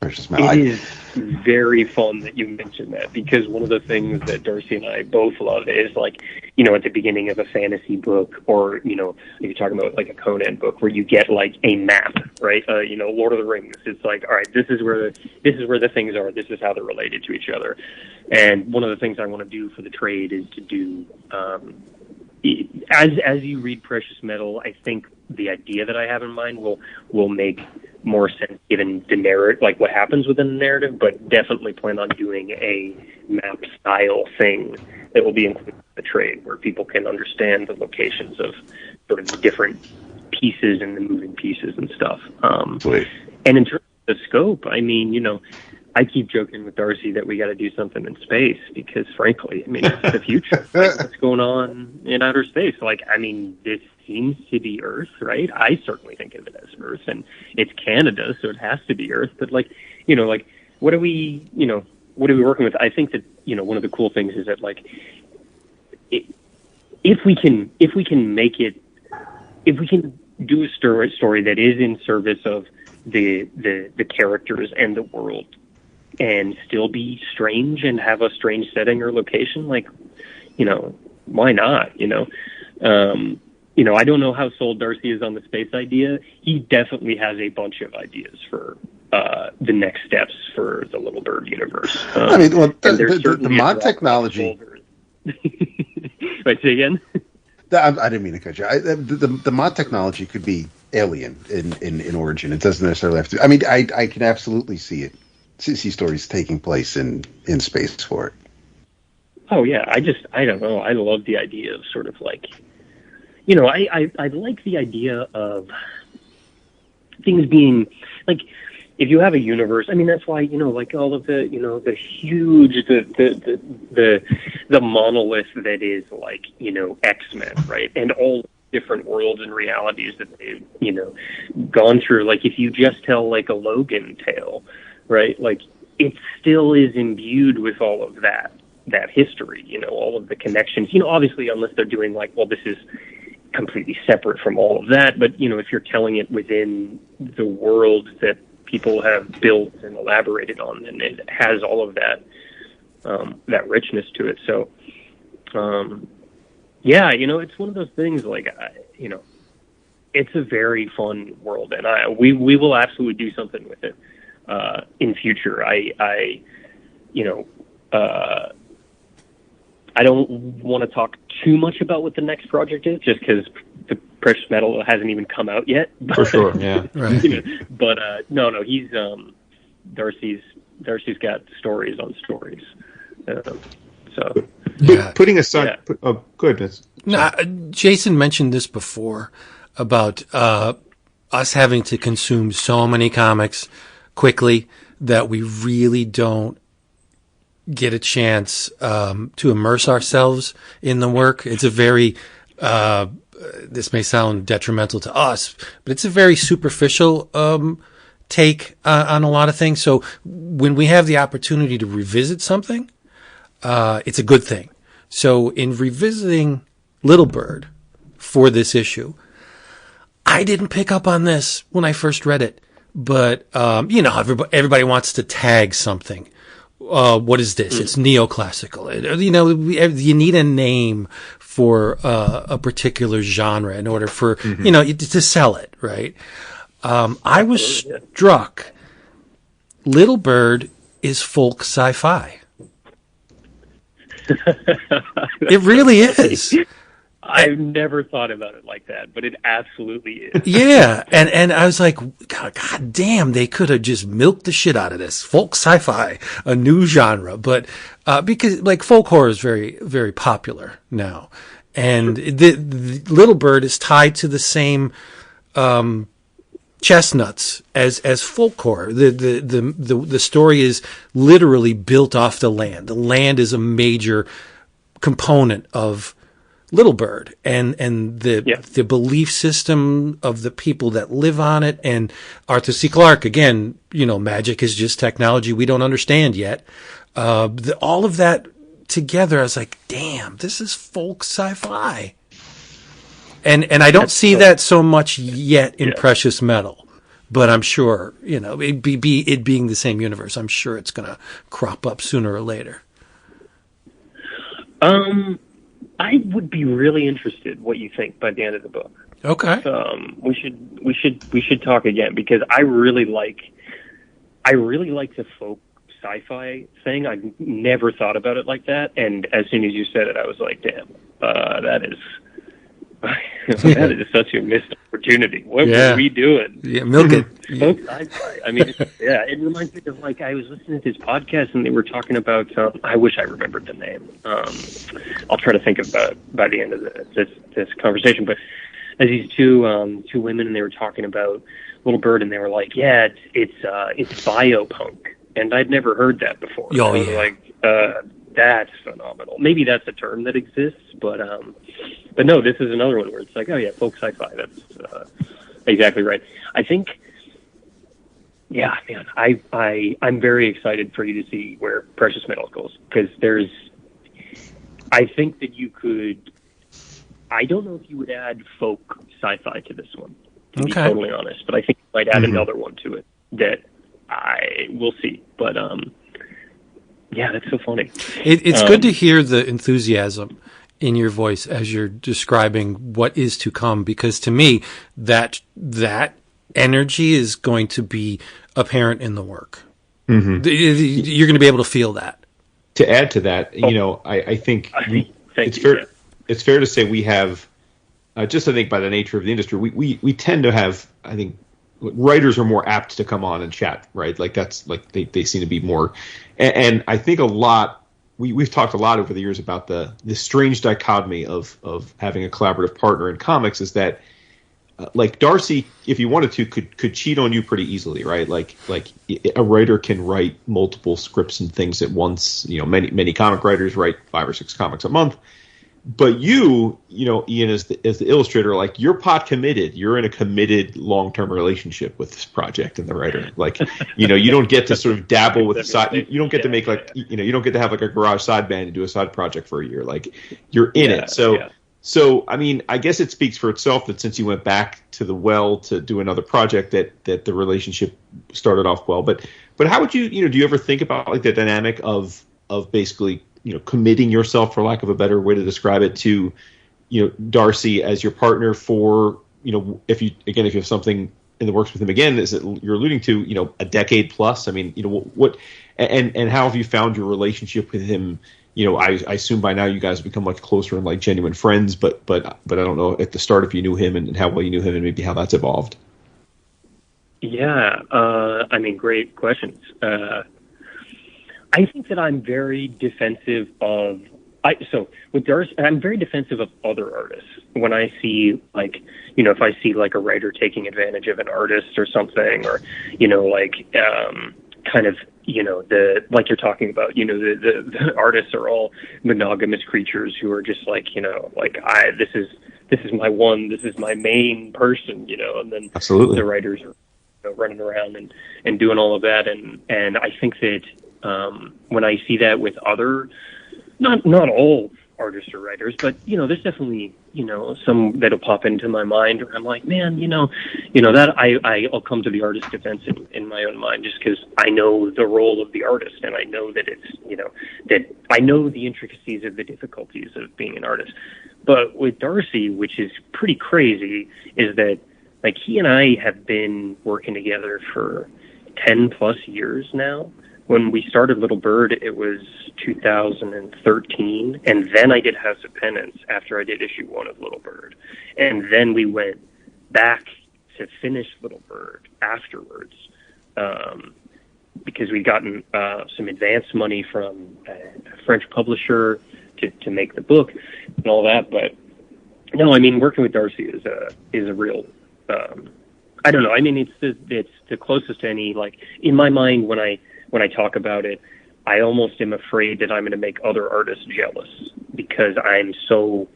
Precious Metal. It is very fun that you mentioned that, because one of the things that Darcy and I both love is, like, at the beginning of a fantasy book, or, if you're talking about like a Conan book, where you get like a map, right? Lord of the Rings. It's like, all right, this is where the things are. This is how they're related to each other. And one of the things I want to do for the trade is to do, as you read Precious Metal, I think the idea that I have in mind will make more sense given the narrative, like what happens within the narrative, but definitely plan on doing a map style thing that will be included in the trade, where people can understand the locations of sort of the different pieces and the moving pieces and stuff. And in terms of the scope, I mean, I keep joking with Darcy that we got to do something in space because, frankly, I mean, it's the future. Like, what's going on in outer space? Like, I mean, this seems to be Earth, right? I certainly think of it as Earth, and it's Canada, so it has to be Earth. But like, what are we working with? I think that one of the cool things is that like, if we can do a story that is in service of the characters and the world, and still be strange and have a strange setting or location, like, why not? I don't know how sold Darcy is on the space idea. He definitely has a bunch of ideas for the next steps for the Little Bird universe. The mod technology. Wait, say again? I didn't mean to cut you. The mod technology could be alien in origin. It doesn't necessarily have to. I mean, I can absolutely see stories taking place in space for it. Oh yeah, I don't know. I love the idea of sort of like, I like the idea of things being like, if you have a universe, I mean, that's why, like all of the, the huge, the monolith that is like, X-Men, right? And all different worlds and realities that they've, gone through. Like, if you just tell like a Logan tale, right? Like, it still is imbued with all of that history, all of the connections, obviously, unless they're doing like, well, this is completely separate from all of that. But, if you're telling it within the world that people have built and elaborated on, and it has all of that, that richness to it. So, yeah, it's one of those things like, it's a very fun world, and we will absolutely do something with it in future. I don't want to talk too much about what the next project is, just because the Precious Metal hasn't even come out yet. But, for sure, yeah. Right. But no, he's Darcy's got stories on stories. So Yeah. Putting aside, goodness. No, Jason mentioned this before about us having to consume so many comics quickly that we really don't get a chance to immerse ourselves in the work. It's a very this may sound detrimental to us, but it's a very superficial take on a lot of things. So when we have the opportunity to revisit something, it's a good thing. So in revisiting Little Bird for this issue, I didn't pick up on this when I first read it, but everybody wants to tag something. What is this? It's neoclassical. You need a name for a particular genre in order for to sell it, right? I was struck. Little Bird is folk sci-fi. It really is. I've never thought about it like that, but it absolutely is. Yeah, and I was like, God damn, they could have just milked the shit out of this. Folk sci-fi, a new genre, but because like folk horror is very, very popular now, and the Little Bird is tied to the same chestnuts as folk horror. The story is literally built off the land. The land is a major component of Little Bird and the belief system of the people that live on it. And Arthur C. Clarke, again, magic is just technology we don't understand yet. All of that together, I was like, damn, this is folk sci-fi. And I don't see that so much yet in Precious Metal, but I'm sure, it being the same universe, I'm sure it's going to crop up sooner or later. I would be really interested what you think by the end of the book. Okay. We should talk again, because I really like the folk sci-fi thing. I never thought about it like that, and as soon as you said it, I was like, damn, that is such a missed opportunity. What were we doing? Yeah, milk it. Folk sci-fi. I mean, it reminds me of like I was listening to this podcast and they were talking about. I wish I remembered the name. I'll try to think about by the end of this conversation. But as these two women, and they were talking about Little Bird, and they were like, "Yeah, it's biopunk," and I'd never heard that before. Oh, I was yeah. like, that's phenomenal. Maybe that's a term that exists, but no, this is another one where it's like, oh yeah, folk sci-fi. That's exactly right. I think, yeah, man, I'm very excited for you to see where Precious Metals goes, because I think that you could. I don't know if you would add folk sci-fi to this one, to be totally honest, but I think you might add another one to it that I will see. But yeah, that's so funny. It's good to hear the enthusiasm in your voice as you're describing what is to come, because to me, that energy is going to be apparent in the work. Mm-hmm. You're going to be able to feel that. To add to that, I think it's fair. It's fair to say we have, just I think by the nature of the industry, we tend to have, I think, writers are more apt to come on and chat, right? Like that's like they seem to be more, and I think a lot. We've talked a lot over the years about the strange dichotomy of having a collaborative partner in comics, is that like Darcy, if you wanted to, could cheat on you pretty easily, right? Like a writer can write multiple scripts and things at once. Many comic writers write 5 or 6 comics a month. But you, Ian, as the illustrator, like you're pot committed. You're in a committed long-term relationship with this project and the writer. Like, you don't get to sort of dabble with the side. You don't get to make you don't get to have like a garage side band and do a side project for a year. Like you're in it. So I mean, I guess it speaks for itself that since you went back to the well to do another project, that the relationship started off well. But how would you, do you ever think about like the dynamic of basically, committing yourself, for lack of a better way to describe it, to, Darcy as your partner for, if you have something in the works with him again, is it you're alluding to, a decade plus? I mean, what, and how have you found your relationship with him? I assume by now you guys have become much closer and like genuine friends, but I don't know at the start if you knew him and how well you knew him and maybe how that's evolved. Yeah. I mean, great questions. I think that I'm very defensive of. With Darcy, I'm very defensive of other artists. When I see if I see like a writer taking advantage of an artist or something, or kind of like you're talking about, the artists are all monogamous creatures who are just like this is my one, this is my main person, and then absolutely the writers are running around and doing all of that, and I think that. When I see that with other, not all artists or writers, but there's definitely some that'll pop into my mind, or I'm like, man, that I'll come to the artist defense in my own mind, just because I know the role of the artist, and I know that it's that I know the intricacies of the difficulties of being an artist. But with Darcy, which is pretty crazy, is that like he and I have been working together for 10 plus years now. When we started Little Bird, it was 2013, and then I did House of Penance after I did issue 1 of Little Bird. And then we went back to finish Little Bird afterwards, because we'd gotten some advance money from a French publisher to make the book and all that. But no, I mean, working with Darcy is a real... I don't know. I mean, it's the closest to any, like, in my mind, when I talk about it, I almost am afraid that I'm going to make other artists jealous, because I'm so,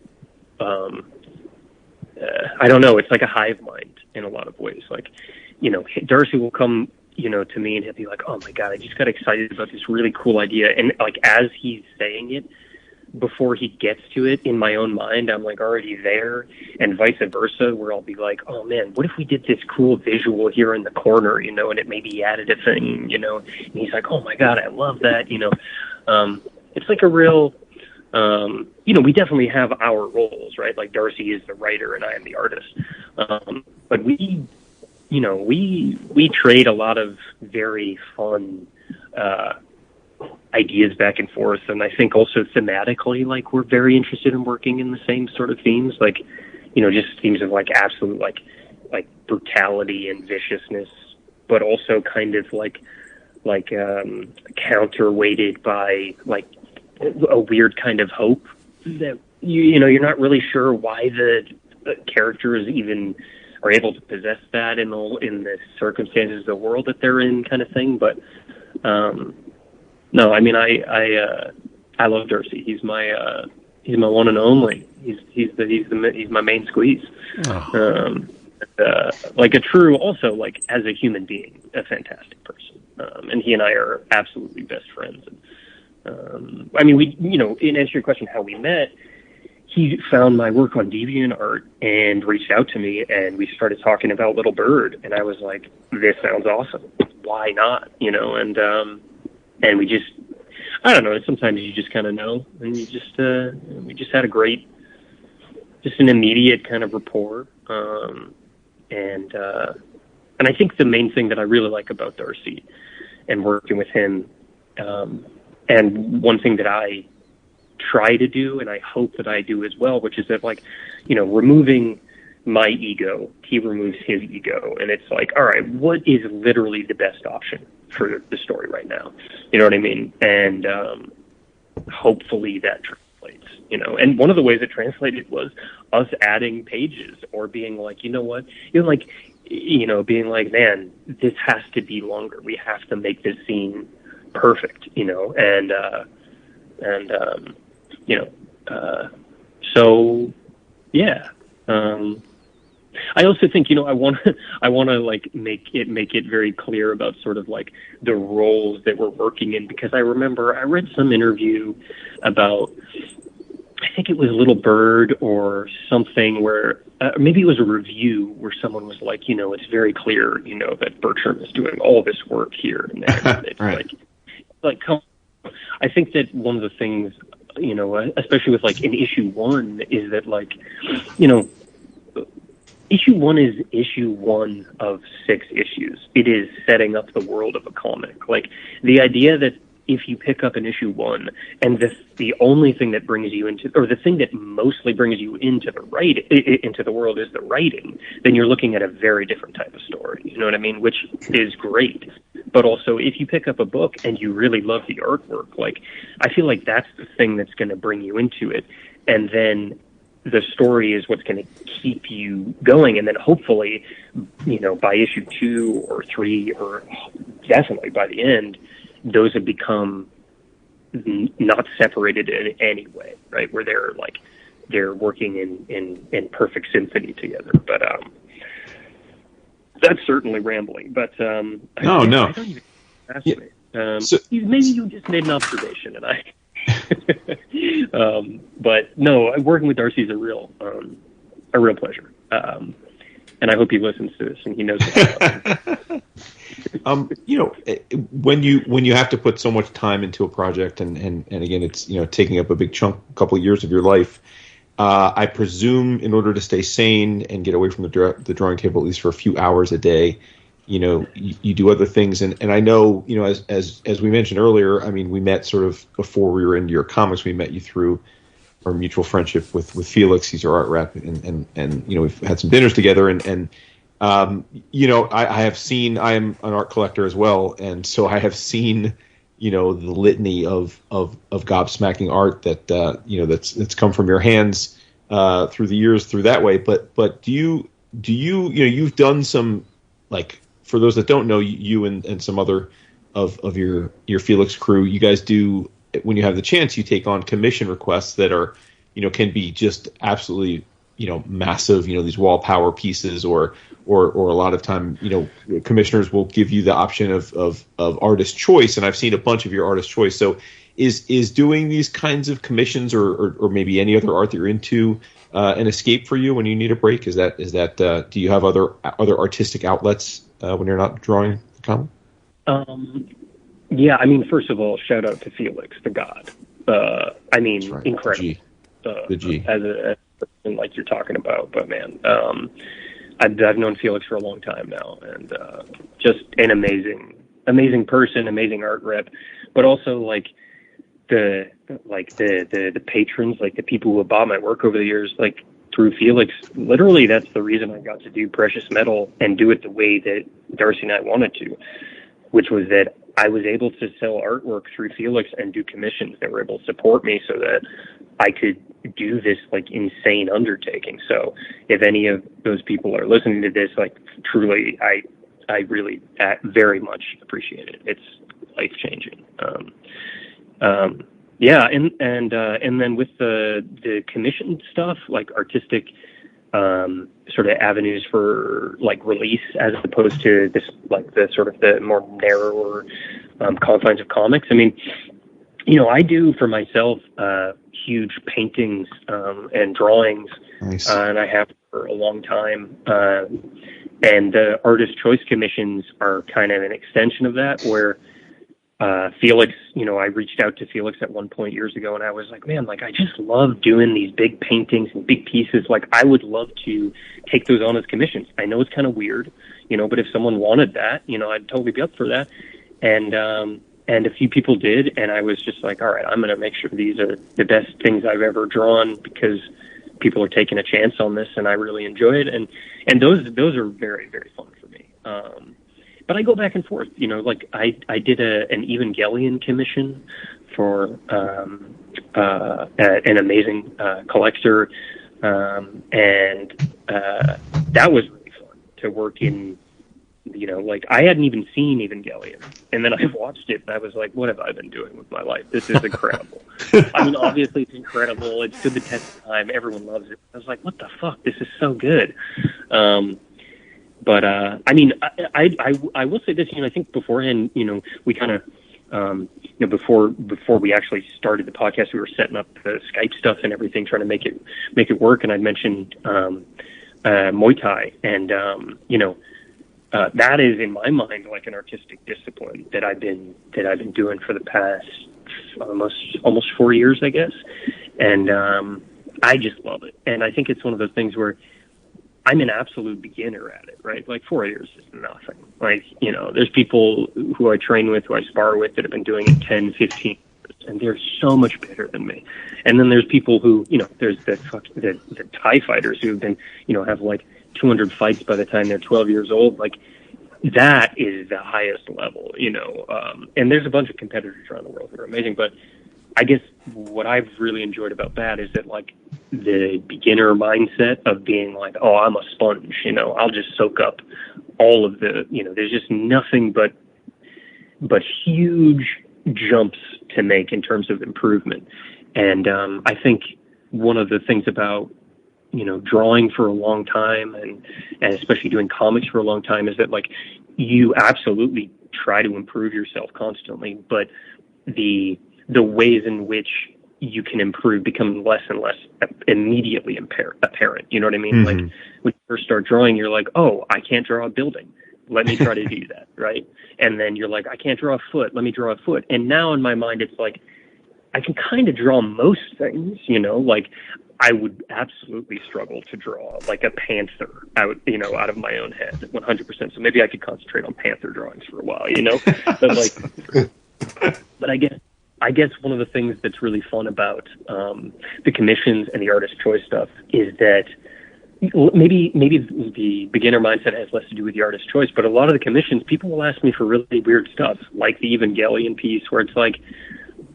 I don't know, it's like a hive mind in a lot of ways. Like, Darcy will come, to me and he'll be like, oh my God, I just got excited about this really cool idea. And like, as he's saying it, before he gets to it, in my own mind, I'm like already there, and vice versa, where I'll be like, oh man, what if we did this cool visual here in the corner, and it maybe added a thing, and he's like, oh my God, I love that, it's like a real, we definitely have our roles, right? Like Darcy is the writer and I am the artist. But we trade a lot of very fun, ideas back and forth, and I think also thematically, like we're very interested in working in the same sort of themes, like just themes of like absolute like brutality and viciousness, but also kind of like counterweighted by like a weird kind of hope that you're not really sure why the characters even are able to possess that in the circumstances of the world that they're in, kind of thing, but No, I mean, I love Darcy. He's my one and only. He's my main squeeze. Oh. Like a true, also like as a human being, a fantastic person. And he and I are absolutely best friends. I mean, we, in answer to your question, how we met, he found my work on DeviantArt and reached out to me, and we started talking about Little Bird, and I was like, this sounds awesome. Why not? And we just, I don't know, sometimes you just kind of know, and we just had a great, just an immediate kind of rapport. And I think the main thing that I really like about Darcy and working with him, and one thing that I try to do, and I hope that I do as well, which is that, like, removing my ego, he removes his ego, and it's like, all right, what is literally the best option for the story right now? You know what I mean? And hopefully that translates, and one of the ways it translated was us adding pages, or being like, you know what, being like, man, this has to be longer. We have to make this scene perfect, so yeah. I also think, I want to like make it very clear about sort of like the roles that we're working in, because I remember I read some interview about, I think it was Little Bird or something, where maybe it was a review where someone was like, it's very clear, that Bertram is doing all this work here and there. It's right. like, come on. I think that one of the things, especially with like in issue 1, is that, like, issue 1 is issue 1 of 6 issues. It is setting up the world of a comic. Like, the idea that if you pick up an issue 1 and the only thing that brings you into, or the thing that mostly brings you into the world is the writing, then you're looking at a very different type of story. You know what I mean? Which is great. But also, if you pick up a book and you really love the artwork, like, I feel like that's the thing that's going to bring you into it. And then the story is what's going to keep you going. And then hopefully, by issue 2 or 3, or definitely by the end, those have become not separated in any way, right? Where they're working in perfect symphony together. But that's certainly rambling. But no. I don't even ask me. Maybe you just made an observation, and I. But no, working with Darcy is a real pleasure. And I hope he listens to this and he knows about it. When you have to put so much time into a project, and again, it's, taking up a big chunk, a couple of years of your life, I presume in order to stay sane and get away from the drawing table, at least for a few hours a day, you do other things. And I know, as we mentioned earlier, I mean, we met sort of before we were into your comics. We met you through our mutual friendship with Felix. He's our art rep, and we've had some dinners together, and I have seen, I am an art collector as well, and so I have seen, the litany of gobsmacking art that that's come from your hands through the years, through that way. But do you you've done some, like, for those that don't know, you and some other of your Felix crew, you guys do, when you have the chance, you take on commission requests that are, can be just absolutely, massive, these wall power pieces, or a lot of time, commissioners will give you the option of artist choice. And I've seen a bunch of your artist choice. So is doing these kinds of commissions, or maybe any other art that you're into, an escape for you when you need a break? Is that do you have other artistic outlets when you're not drawing the comic? Yeah, I mean, first of all, shout out to Felix, the God. I mean, right. Incredible. The G. As a person like you're talking about, but man, I've known Felix for a long time now, and just an amazing person, amazing art rep, but also like the patrons, like the people who have bought my work over the years, like through Felix. Literally, that's the reason I got to do Precious Metal and do it the way that Darcy and I wanted to, which was that I was able to sell artwork through Felix and do commissions that were able to support me so that I could do this like insane undertaking. So if any of those people are listening to this, like truly, I really very much appreciate it. life changing. Yeah, and then with the commission stuff, like artistic sort of avenues for like release, as opposed to this like the sort of the more narrower confines of comics. I mean, I do for myself huge paintings and drawings, Nice. and I have for a long time. And the artist choice commissions are kind of an extension of that, where Felix, I reached out to Felix at one point years ago, and I was like, man, like I just love doing these big paintings and big pieces. Like I would love to take those on as commissions. I know it's kind of weird, but if someone wanted that, I'd totally be up for that. And a few people did, and I was just like, all right, I'm going to make sure these are the best things I've ever drawn, because people are taking a chance on this, and I really enjoy it. And those are very, very fun for me. But I go back and forth, like I did an Evangelion commission for an amazing collector, and that was really fun to work in. Like I hadn't even seen Evangelion, and then I watched it, and I was like, what have I been doing with my life? This is incredible. I mean, obviously it's incredible. It stood the test of time. Everyone loves it. I was like, what the fuck? This is so good. But I mean, I will say this. I think beforehand, we kind of, before we actually started the podcast, we were setting up the Skype stuff and everything, trying to make it work. And I mentioned Muay Thai, and that is in my mind like an artistic discipline that I've been doing for the past almost 4 years, I guess. And I just love it. And I think it's one of those things where I'm an absolute beginner at it, right? Like 4 years is nothing. Like, there's people who I train with, who I spar with, that have been doing it 10, 15 years, and they're so much better than me. And then there's people who, there's the Thai fighters who have been, have like 200 fights by the time they're 12 years old. Like, that is the highest level, and there's a bunch of competitors around the world who are amazing. But I guess what I've really enjoyed about that is that, like, the beginner mindset of being like, oh, I'm a sponge, I'll just soak up all of the, there's just nothing but huge jumps to make in terms of improvement. And I think one of the things about, drawing for a long time and especially doing comics for a long time is that, like, you absolutely try to improve yourself constantly, but the ways in which you can improve become less and less immediately apparent. You know what I mean? Mm-hmm. Like when you first start drawing, you're like, oh, I can't draw a building. Let me try to do that. Right. And then you're like, I can't draw a foot. Let me draw a foot. And now in my mind, it's like, I can kind of draw most things, like I would absolutely struggle to draw like a panther out of my own head 100%. So maybe I could concentrate on panther drawings for a while, but like, but I guess one of the things that's really fun about the commissions and the artist choice stuff is that maybe the beginner mindset has less to do with the artist choice, but a lot of the commissions, people will ask me for really weird stuff, like the Evangelion piece, where it's like,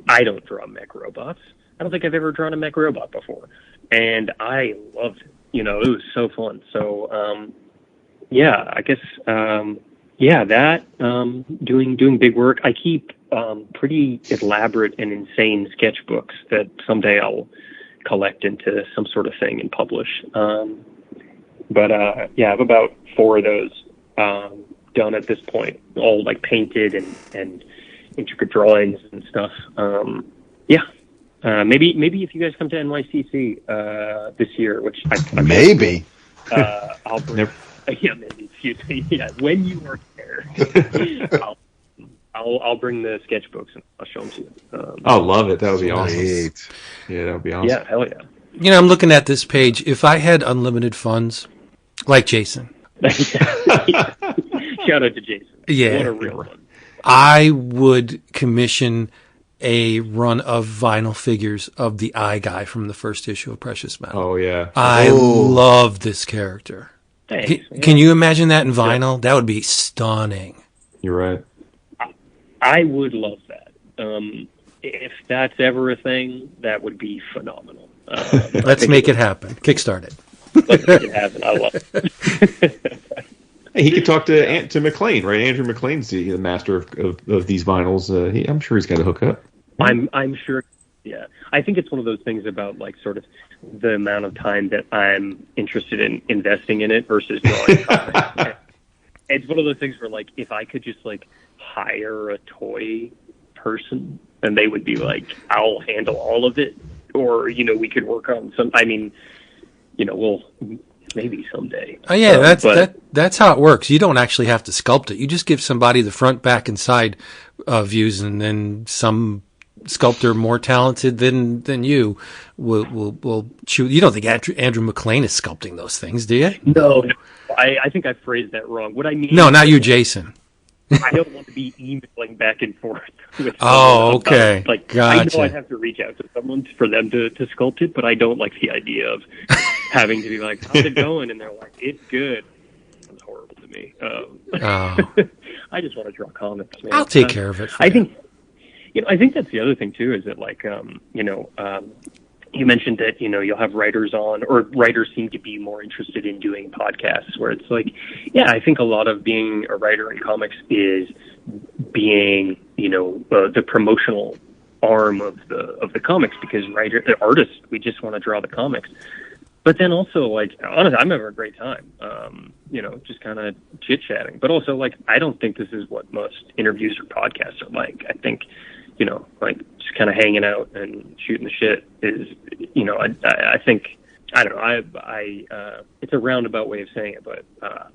I don't draw mech robots. I don't think I've ever drawn a mech robot before. And I loved it. It was so fun. So, I guess, doing big work. I keep pretty elaborate and insane sketchbooks that someday I'll collect into some sort of thing and publish. But I have about 4 of those done at this point, all like painted and intricate drawings and stuff. Maybe if you guys come to NYCC this year, which I maybe I'll bring. Maybe. Excuse me. Yeah, when you are there, I'll bring the sketchbooks and I'll show them to you. I love it. That would be awesome. Yeah, that would be awesome. Yeah, hell yeah. I'm looking at this page. If I had unlimited funds, like Jason. Shout out to Jason. Yeah. What a real one. I would commission a run of vinyl figures of the Eye Guy from the first issue of Precious Metal. Oh, yeah. I love this character. Thanks. Can you imagine that in vinyl? That would be stunning. You're right. I would love that. If that's ever a thing, that would be phenomenal. Let's make it happen. Kickstart it. Let's make it happen. I love it. Hey, he could talk to McLean, right? Andrew McLean's the master of these vinyls. I'm sure he's got a hookup. I'm sure. Yeah, I think it's one of those things about like sort of the amount of time that I'm interested in investing in it versus drawing comics. It's one of those things where like if I could just like hire a toy person and they would be like, I'll handle all of it, or we could work on some. I mean, we'll maybe someday. Oh yeah, that's how it works. You don't actually have to sculpt it. You just give somebody the front, back, and side views, and then some sculptor more talented than you will choose. You don't think Andrew McLean is sculpting those things, do you? No. I think I phrased that wrong. What I mean? No, not you, Jason. I don't want to be emailing back and forth with okay. Like, gotcha. I know I'd have to reach out to someone for them to sculpt it, but I don't like the idea of having to be like, how's it going? And they're like, it's good. It's horrible to me. I just want to draw comics, man. I'll take care of it. I think that's the other thing too, is that like, you mentioned that, you'll have writers on, or writers seem to be more interested in doing podcasts where it's like, yeah, I think a lot of being a writer in comics is being, the promotional arm of the comics, because artists, we just want to draw the comics. But then also, like, honestly, I'm having a great time, just kind of chit-chatting. But also, like, I don't think this is what most interviews or podcasts are like. I think, like, just kind of hanging out and shooting the shit is, I think, I don't know, I it's a roundabout way of saying it, but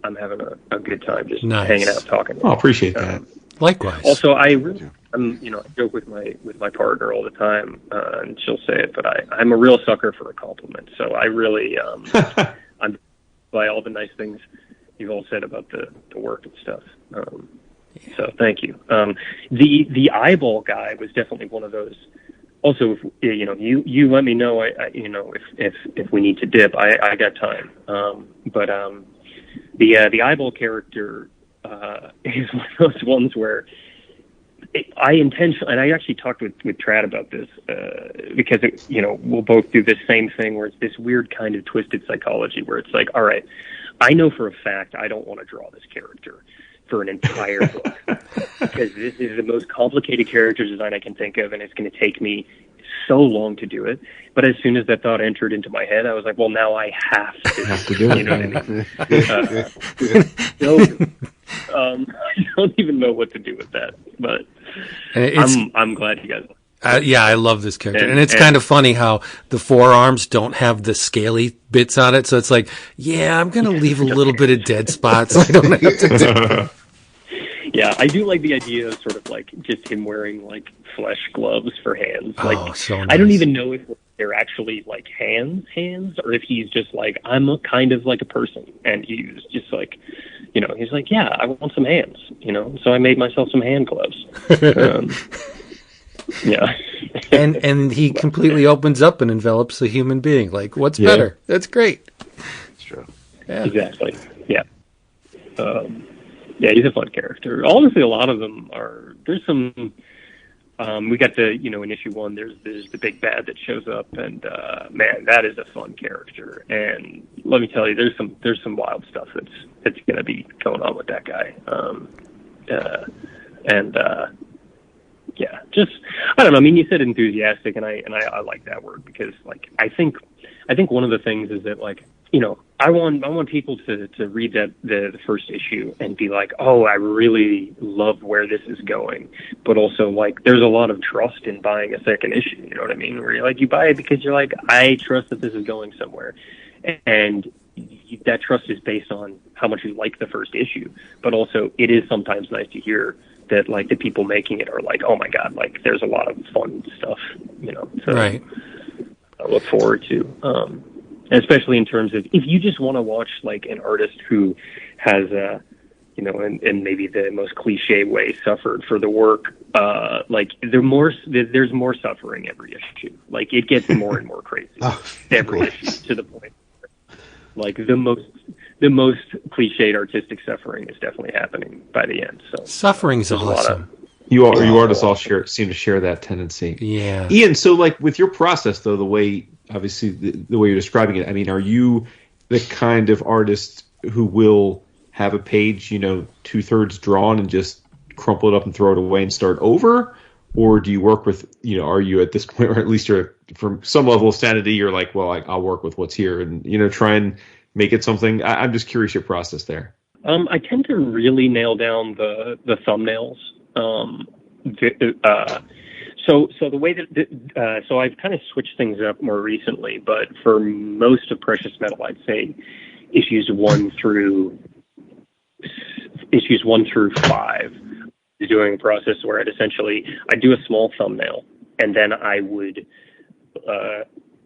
I'm having a good time just hanging out, talking. Oh, appreciate that. Likewise. Also, I joke with my partner all the time, and she'll say it, but I'm a real sucker for a compliment. So I really, I'm by all the nice things you've all said about the work and stuff. So thank you. The eyeball guy was definitely one of those. Also, if you let me know, if we need to dip, I got time. But the eyeball character is one of those ones where I intentionally, and I actually talked with Trad about this, because we'll both do this same thing where it's this weird kind of twisted psychology where it's like, all right, I know for a fact I don't want to draw this character for an entire book because this is the most complicated character design I can think of, and it's going to take me so long to do it. But as soon as that thought entered into my head, I was like, well, now I have to do it. You know what I mean? I don't even know what to do with that, but I'm glad you guys. Yeah, I love this character. And it's kind of funny how the forearms don't have the scaly bits on it. So it's like, yeah, I'm going to leave a little bit of dead spots. I don't know what to do. Yeah, I do like the idea of sort of like just him wearing like flesh gloves for hands. Like, so nice. I don't even know if they're actually like hands, or if he's just like, I'm a kind of like a person. And he's just like, he's like, yeah, I want some hands, so I made myself some hand gloves. Yeah. and he completely opens up and envelops the human being. Like, what's better? That's great. It's true. Yeah. Exactly. Yeah. Yeah, he's a fun character. Honestly, a lot of them are. There's some. We got in issue 1. There's the big bad that shows up, and man, that is a fun character. And let me tell you, there's some wild stuff that's going to be going on with that guy. Yeah, just I don't know. I mean, you said enthusiastic, and I like that word because like I think one of the things is that like I want people to read the first issue and be like, oh, I really love where this is going, but also like there's a lot of trust in buying a second issue. You know what I mean? Where you're like you buy it because you're like I trust that this is going somewhere, and that trust is based on how much you like the first issue, but also it is sometimes nice to hear that like the people making it are like, oh my god, like there's a lot of fun stuff, so right. I look forward to, especially in terms of if you just want to watch like an artist who has, in maybe the most cliche way suffered for the work, like there's more suffering every issue. Like it gets more and more crazy every issue to the point where, like the most cliched artistic suffering is definitely happening by the end. So suffering's awesome. You artists all seem to share that tendency. Yeah. Ian, so like with your process though, the way obviously the way you're describing it, I mean, are you the kind of artist who will have a page, 2/3 drawn and just crumple it up and throw it away and start over? Or do you work with, are you at this point, or at least you're from some level of sanity, you're like, well, I'll work with what's here and, try and make it something. I'm just curious your process there. I tend to really nail down the thumbnails. So the way that so I've kind of switched things up more recently, but for most of Precious Metal, I'd say issues 1 through 5 is doing a process where I do a small thumbnail, and then I would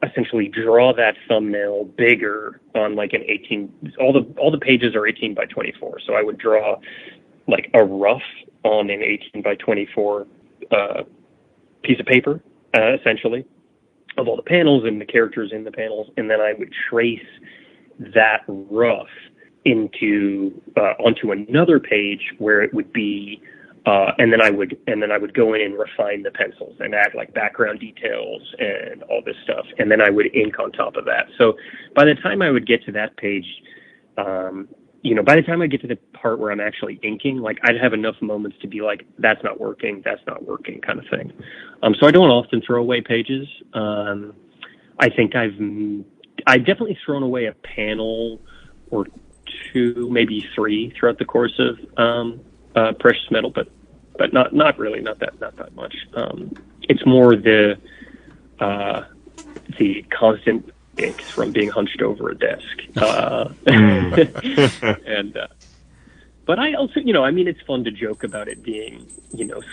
essentially draw that thumbnail bigger on like an 18. All the pages are 18 by 24, so I would draw like a rough on an 18 by 24 piece of paper, essentially, of all the panels and the characters in the panels, and then I would trace that rough onto another page where it would be, and then I would go in and refine the pencils and add like background details and all this stuff, and then I would ink on top of that. So by the time I would get to that page, by the time I get to the part where I'm actually inking, like I'd have enough moments to be like, that's not working kind of thing. So I don't often throw away pages. I think I've definitely thrown away a panel or 2, maybe 3 throughout the course of Precious Metal, but not really, not that much. It's more the constant aches from being hunched over a desk. And but I also, it's fun to joke about it being,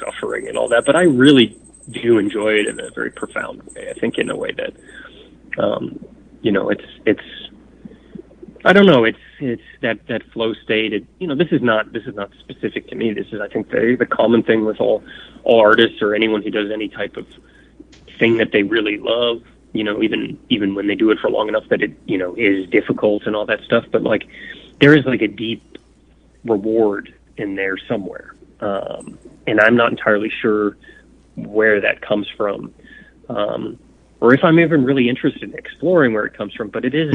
suffering and all that, but I really do enjoy it in a very profound way. I think in a way that, it's I don't know, it's that flow state. This is not specific to me. This is, I think, the common thing with all artists or anyone who does any type of thing that they really love. Even when they do it for long enough that it, is difficult and all that stuff. But like, there is like a deep reward in there somewhere. And I'm not entirely sure where that comes from. Or if I'm even really interested in exploring where it comes from, but it is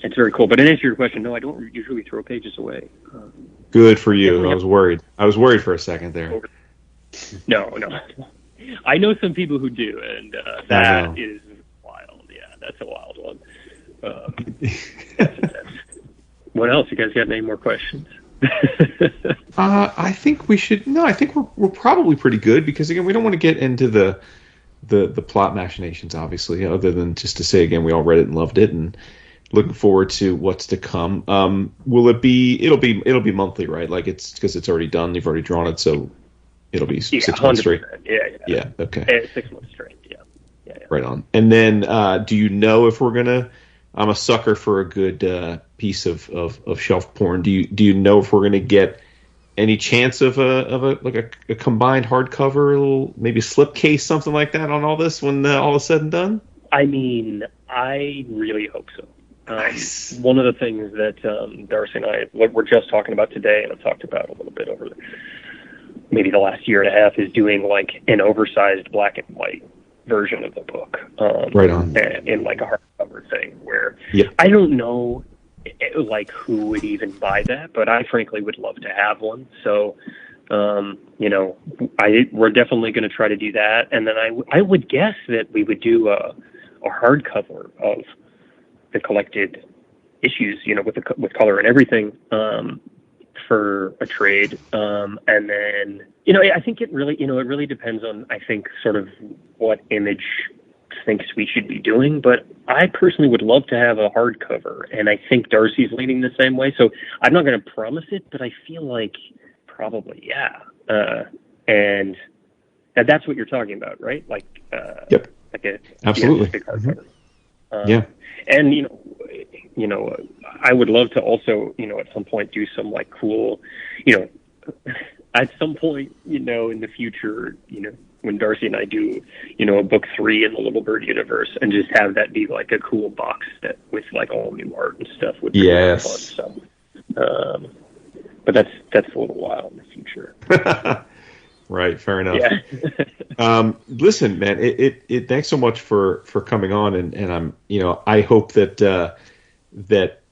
it's very cool. But in answer to your question, no, I don't usually throw pages away. Good for you. I was worried. I was worried for a second there. No. I know some people who do, and that is wild. Yeah, that's a wild one. That's intense. What else? You guys got any more questions? I think we should. No, I think we're probably pretty good because again, we don't want to get into the plot machinations, obviously. Other than just to say again, we all read it and loved it, and looking forward to what's to come. Will it be? It'll be monthly, right? Like it's because it's already done. You've already drawn it, so. It'll be 6 months straight. Yeah. Okay. 6 months straight. Yeah. Right on. And then, do you know if we're gonna? I'm a sucker for a good piece of shelf porn. Do you know if we're gonna get any chance of a combined hardcover, a little maybe slipcase, something like that on all this when all is said and done? I mean, I really hope so. Nice. One of the things that Darcy and I were just talking about today, and I've talked about a little bit over maybe the last year and a half, is doing like an oversized black and white version of the book. Right on. In like a hardcover thing where I don't know like who would even buy that, but I frankly would love to have one. So, we're definitely going to try to do that. And then I would guess that we would do a hardcover of the collected issues, with color and everything, for a trade. And then, I think it really depends on, I think, sort of what Image thinks we should be doing. But I personally would love to have a hardcover, and I think Darcy's leaning the same way. So I'm not going to promise it, but I feel like probably, yeah. And that's what you're talking about, right? Like, yep. Like absolutely. Big hardcover. Yeah. And, I would love to also, at some point do some like cool, at some point, in the future, when Darcy and I do, a book 3 in the Little Bird universe, and just have that be like a cool box set with like all new art and stuff would be really fun. So, but that's a little while in the future. Right, fair enough. Yeah. Listen, man, it thanks so much for coming on, and I'm, I hope that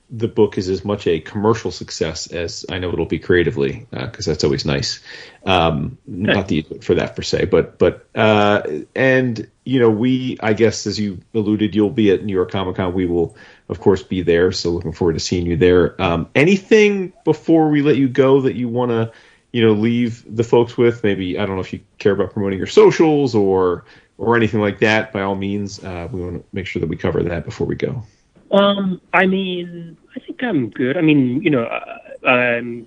the book is as much a commercial success as I know it'll be creatively, because that's always nice. Not the for that per se, but and I guess as you alluded, you'll be at New York Comic Con. We will, of course, be there. So looking forward to seeing you there. Anything before we let you go that you want to, leave the folks with? Maybe, I don't know if you care about promoting your socials or anything like that. By all means, we want to make sure that we cover that before we go. I think I'm good. I'm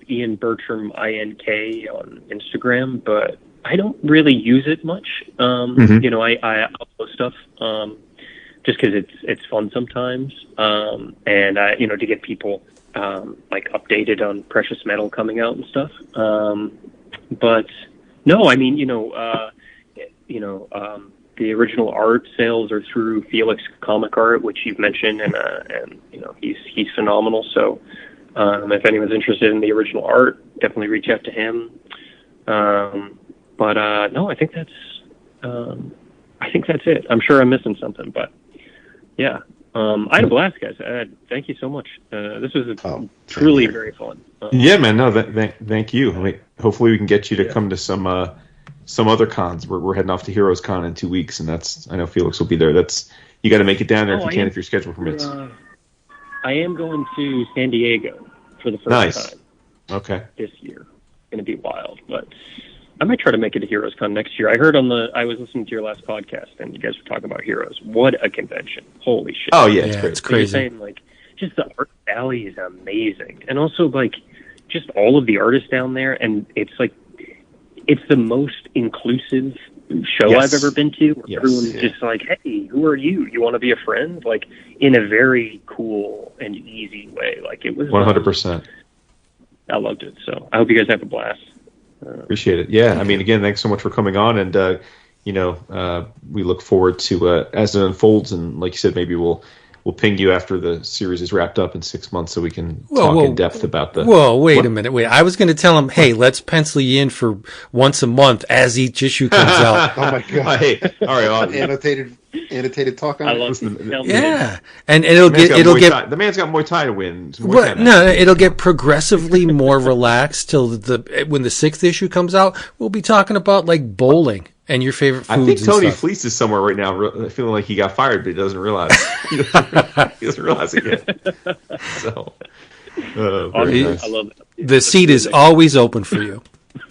Ian Bertram, INK on Instagram, but I don't really use it much. I upload stuff, just cause it's fun sometimes. And to get people, updated on precious metal coming out and stuff. But no, the original art sales are through Felix Comic Art, which you've mentioned, and he's phenomenal. So if anyone's interested in the original art, definitely reach out to him. But no, I think that's it. I'm sure I'm missing something, but yeah, I had a blast, guys. Thank you so much. This was truly very fun. Yeah, man. No, thank you. Hopefully we can get you to come to some other cons. We're heading off to Heroes Con in 2 weeks, and I know Felix will be there. You got to make it down there if your schedule permits. I am going to San Diego for the first time. Okay. This year. It's going to be wild, but I might try to make it to Heroes Con next year. I heard I was listening to your last podcast, and you guys were talking about Heroes. What a convention. Holy shit. Oh, yeah, it's crazy. You're saying, just the art valley is amazing. And also, just all of the artists down there, and it's the most inclusive show I've ever been to. Where everyone's just hey, who are you? You want to be a friend? In a very cool and easy way. It was 100%. I loved it. So I hope you guys have a blast. Appreciate it. Yeah. Again, thanks so much for coming on, and we look forward to as it unfolds. And like you said, maybe we'll ping you after the series is wrapped up in 6 months, so we can talk in depth about the. Whoa! Wait a minute. Wait, I was going to tell him, hey, let's pencil you in for once a month as each issue comes out. Oh my god! Hey, all right, annotated talk on I it. love Yeah, and it'll get the man's got Muay Thai to win. It'll get progressively more relaxed till when the 6th issue comes out. We'll be talking about bowling and your favorite foods. I think Tony and stuff. Fleece is somewhere right now, feeling like he got fired, but he doesn't realize. He doesn't realize it yet. So, very nice. I love it. The seat is always open for you,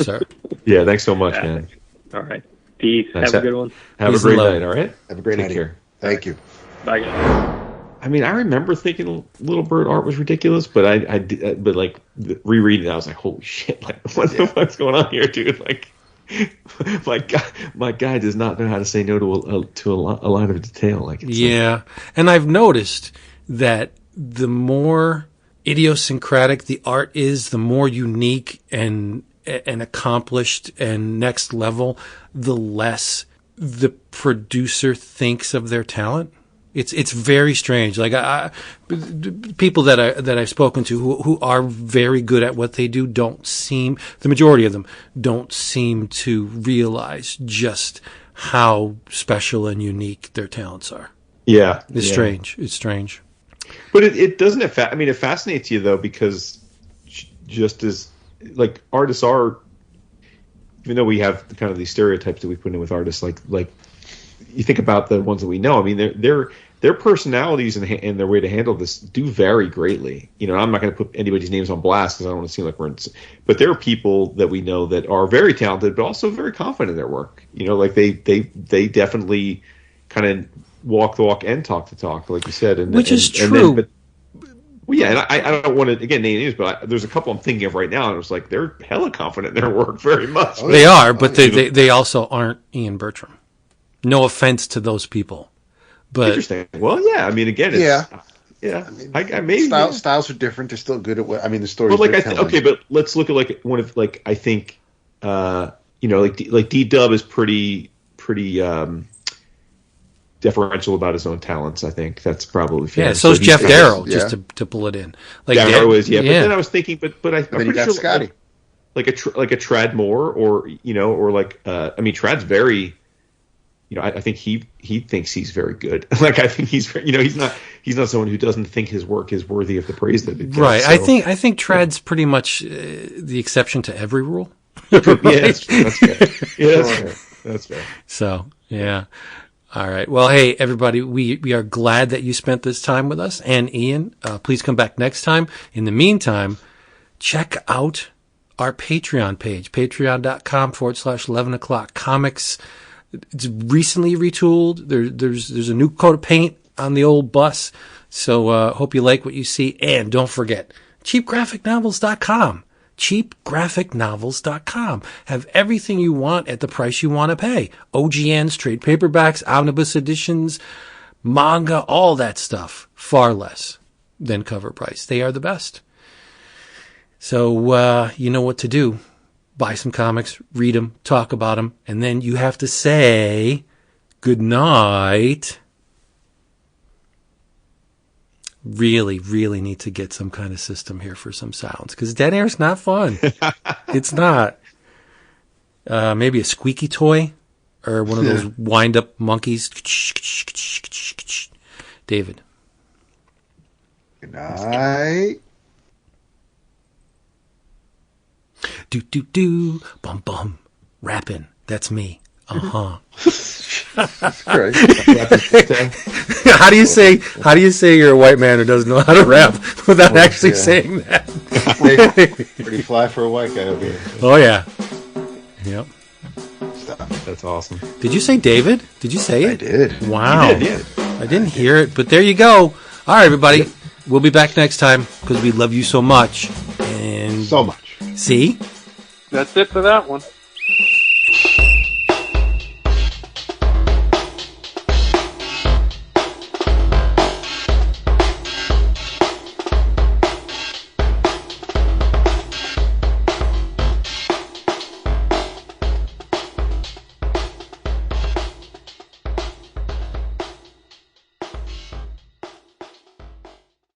sir. Yeah, thanks so much, man. All right. Peace. Nice. Have a good one. Have Peace a great and love. night, all right? Have a great night. Take care. Thank you. Bye, guys. I remember thinking Little Bird art was ridiculous, but rereading it, I was like, holy shit, what the fuck's going on here, dude? My guy does not know how to say no to a line of detail. And I've noticed that the more idiosyncratic the art is, the more unique and accomplished and next level, the less the producer thinks of their talent. It's very strange. People that I've spoken to who are very good at what they do the majority of them don't seem to realize just how special and unique their talents are. Yeah. It's strange. It's strange. But it doesn't, it fascinates you though, because just as artists are, even though we have kind of these stereotypes that we put in with artists, you think about the ones that we know. Their personalities and their way to handle this do vary greatly. I'm not going to put anybody's names on blast because I don't want to seem like we're. But there are people that we know that are very talented, but also very confident in their work. They definitely kind of walk the walk and talk the talk, like you said. Which is true. And I don't want to again name names, but there's a couple I'm thinking of right now, and it was they're hella confident in their work very much. They are, but they also aren't Ian Bertram. No offense to those people, but interesting. Well, yeah. Again, maybe styles are different. They're still good at what. The stories. But but let's look at one of I think D-Dub is pretty deferential about his own talents. I think that's probably fair. Yeah. So is Jeff Darrow, just to pull it in. Darrow is, yeah. But then I was thinking, but I'm pretty sure Scotty. Like a Trad Moore, or Trad's very I think he thinks he's very good. Like, I think he's not someone who doesn't think his work is worthy of the praise that it gets. Right. So, I think Tread's pretty much the exception to every rule. Yeah, that's fair. Yeah, that's fair. So, yeah. All right. Well, hey, everybody, we are glad that you spent this time with us. And Ian, please come back next time. In the meantime, check out our Patreon page, patreon.com/11 o'clock comics. It's recently retooled. There's a new coat of paint on the old bus. So, hope you like what you see. And don't forget, cheapgraphicnovels.com. cheapgraphicnovels.com. Have everything you want at the price you want to pay. OGNs, trade paperbacks, omnibus editions, manga, all that stuff. Far less than cover price. They are the best. So, you know what to do. Buy some comics, read them, talk about them, and then you have to say good night. Really, really need to get some kind of system here for some sounds, because dead air's not fun. It's not. Maybe a squeaky toy or one of those wind-up monkeys. David. Good night. Do, bum, bum, rapping. That's me. Uh-huh. Great. How do you say you're a white man who doesn't know how to rap without actually saying that? Pretty fly for a white guy over here. Oh, yeah. Yep. That's awesome. Did you say David? Did you say it? I did. Wow. You did, yeah. I didn't hear it, but there you go. All right, everybody. We'll be back next time because we love you so much. And So much. see? That's it for that one.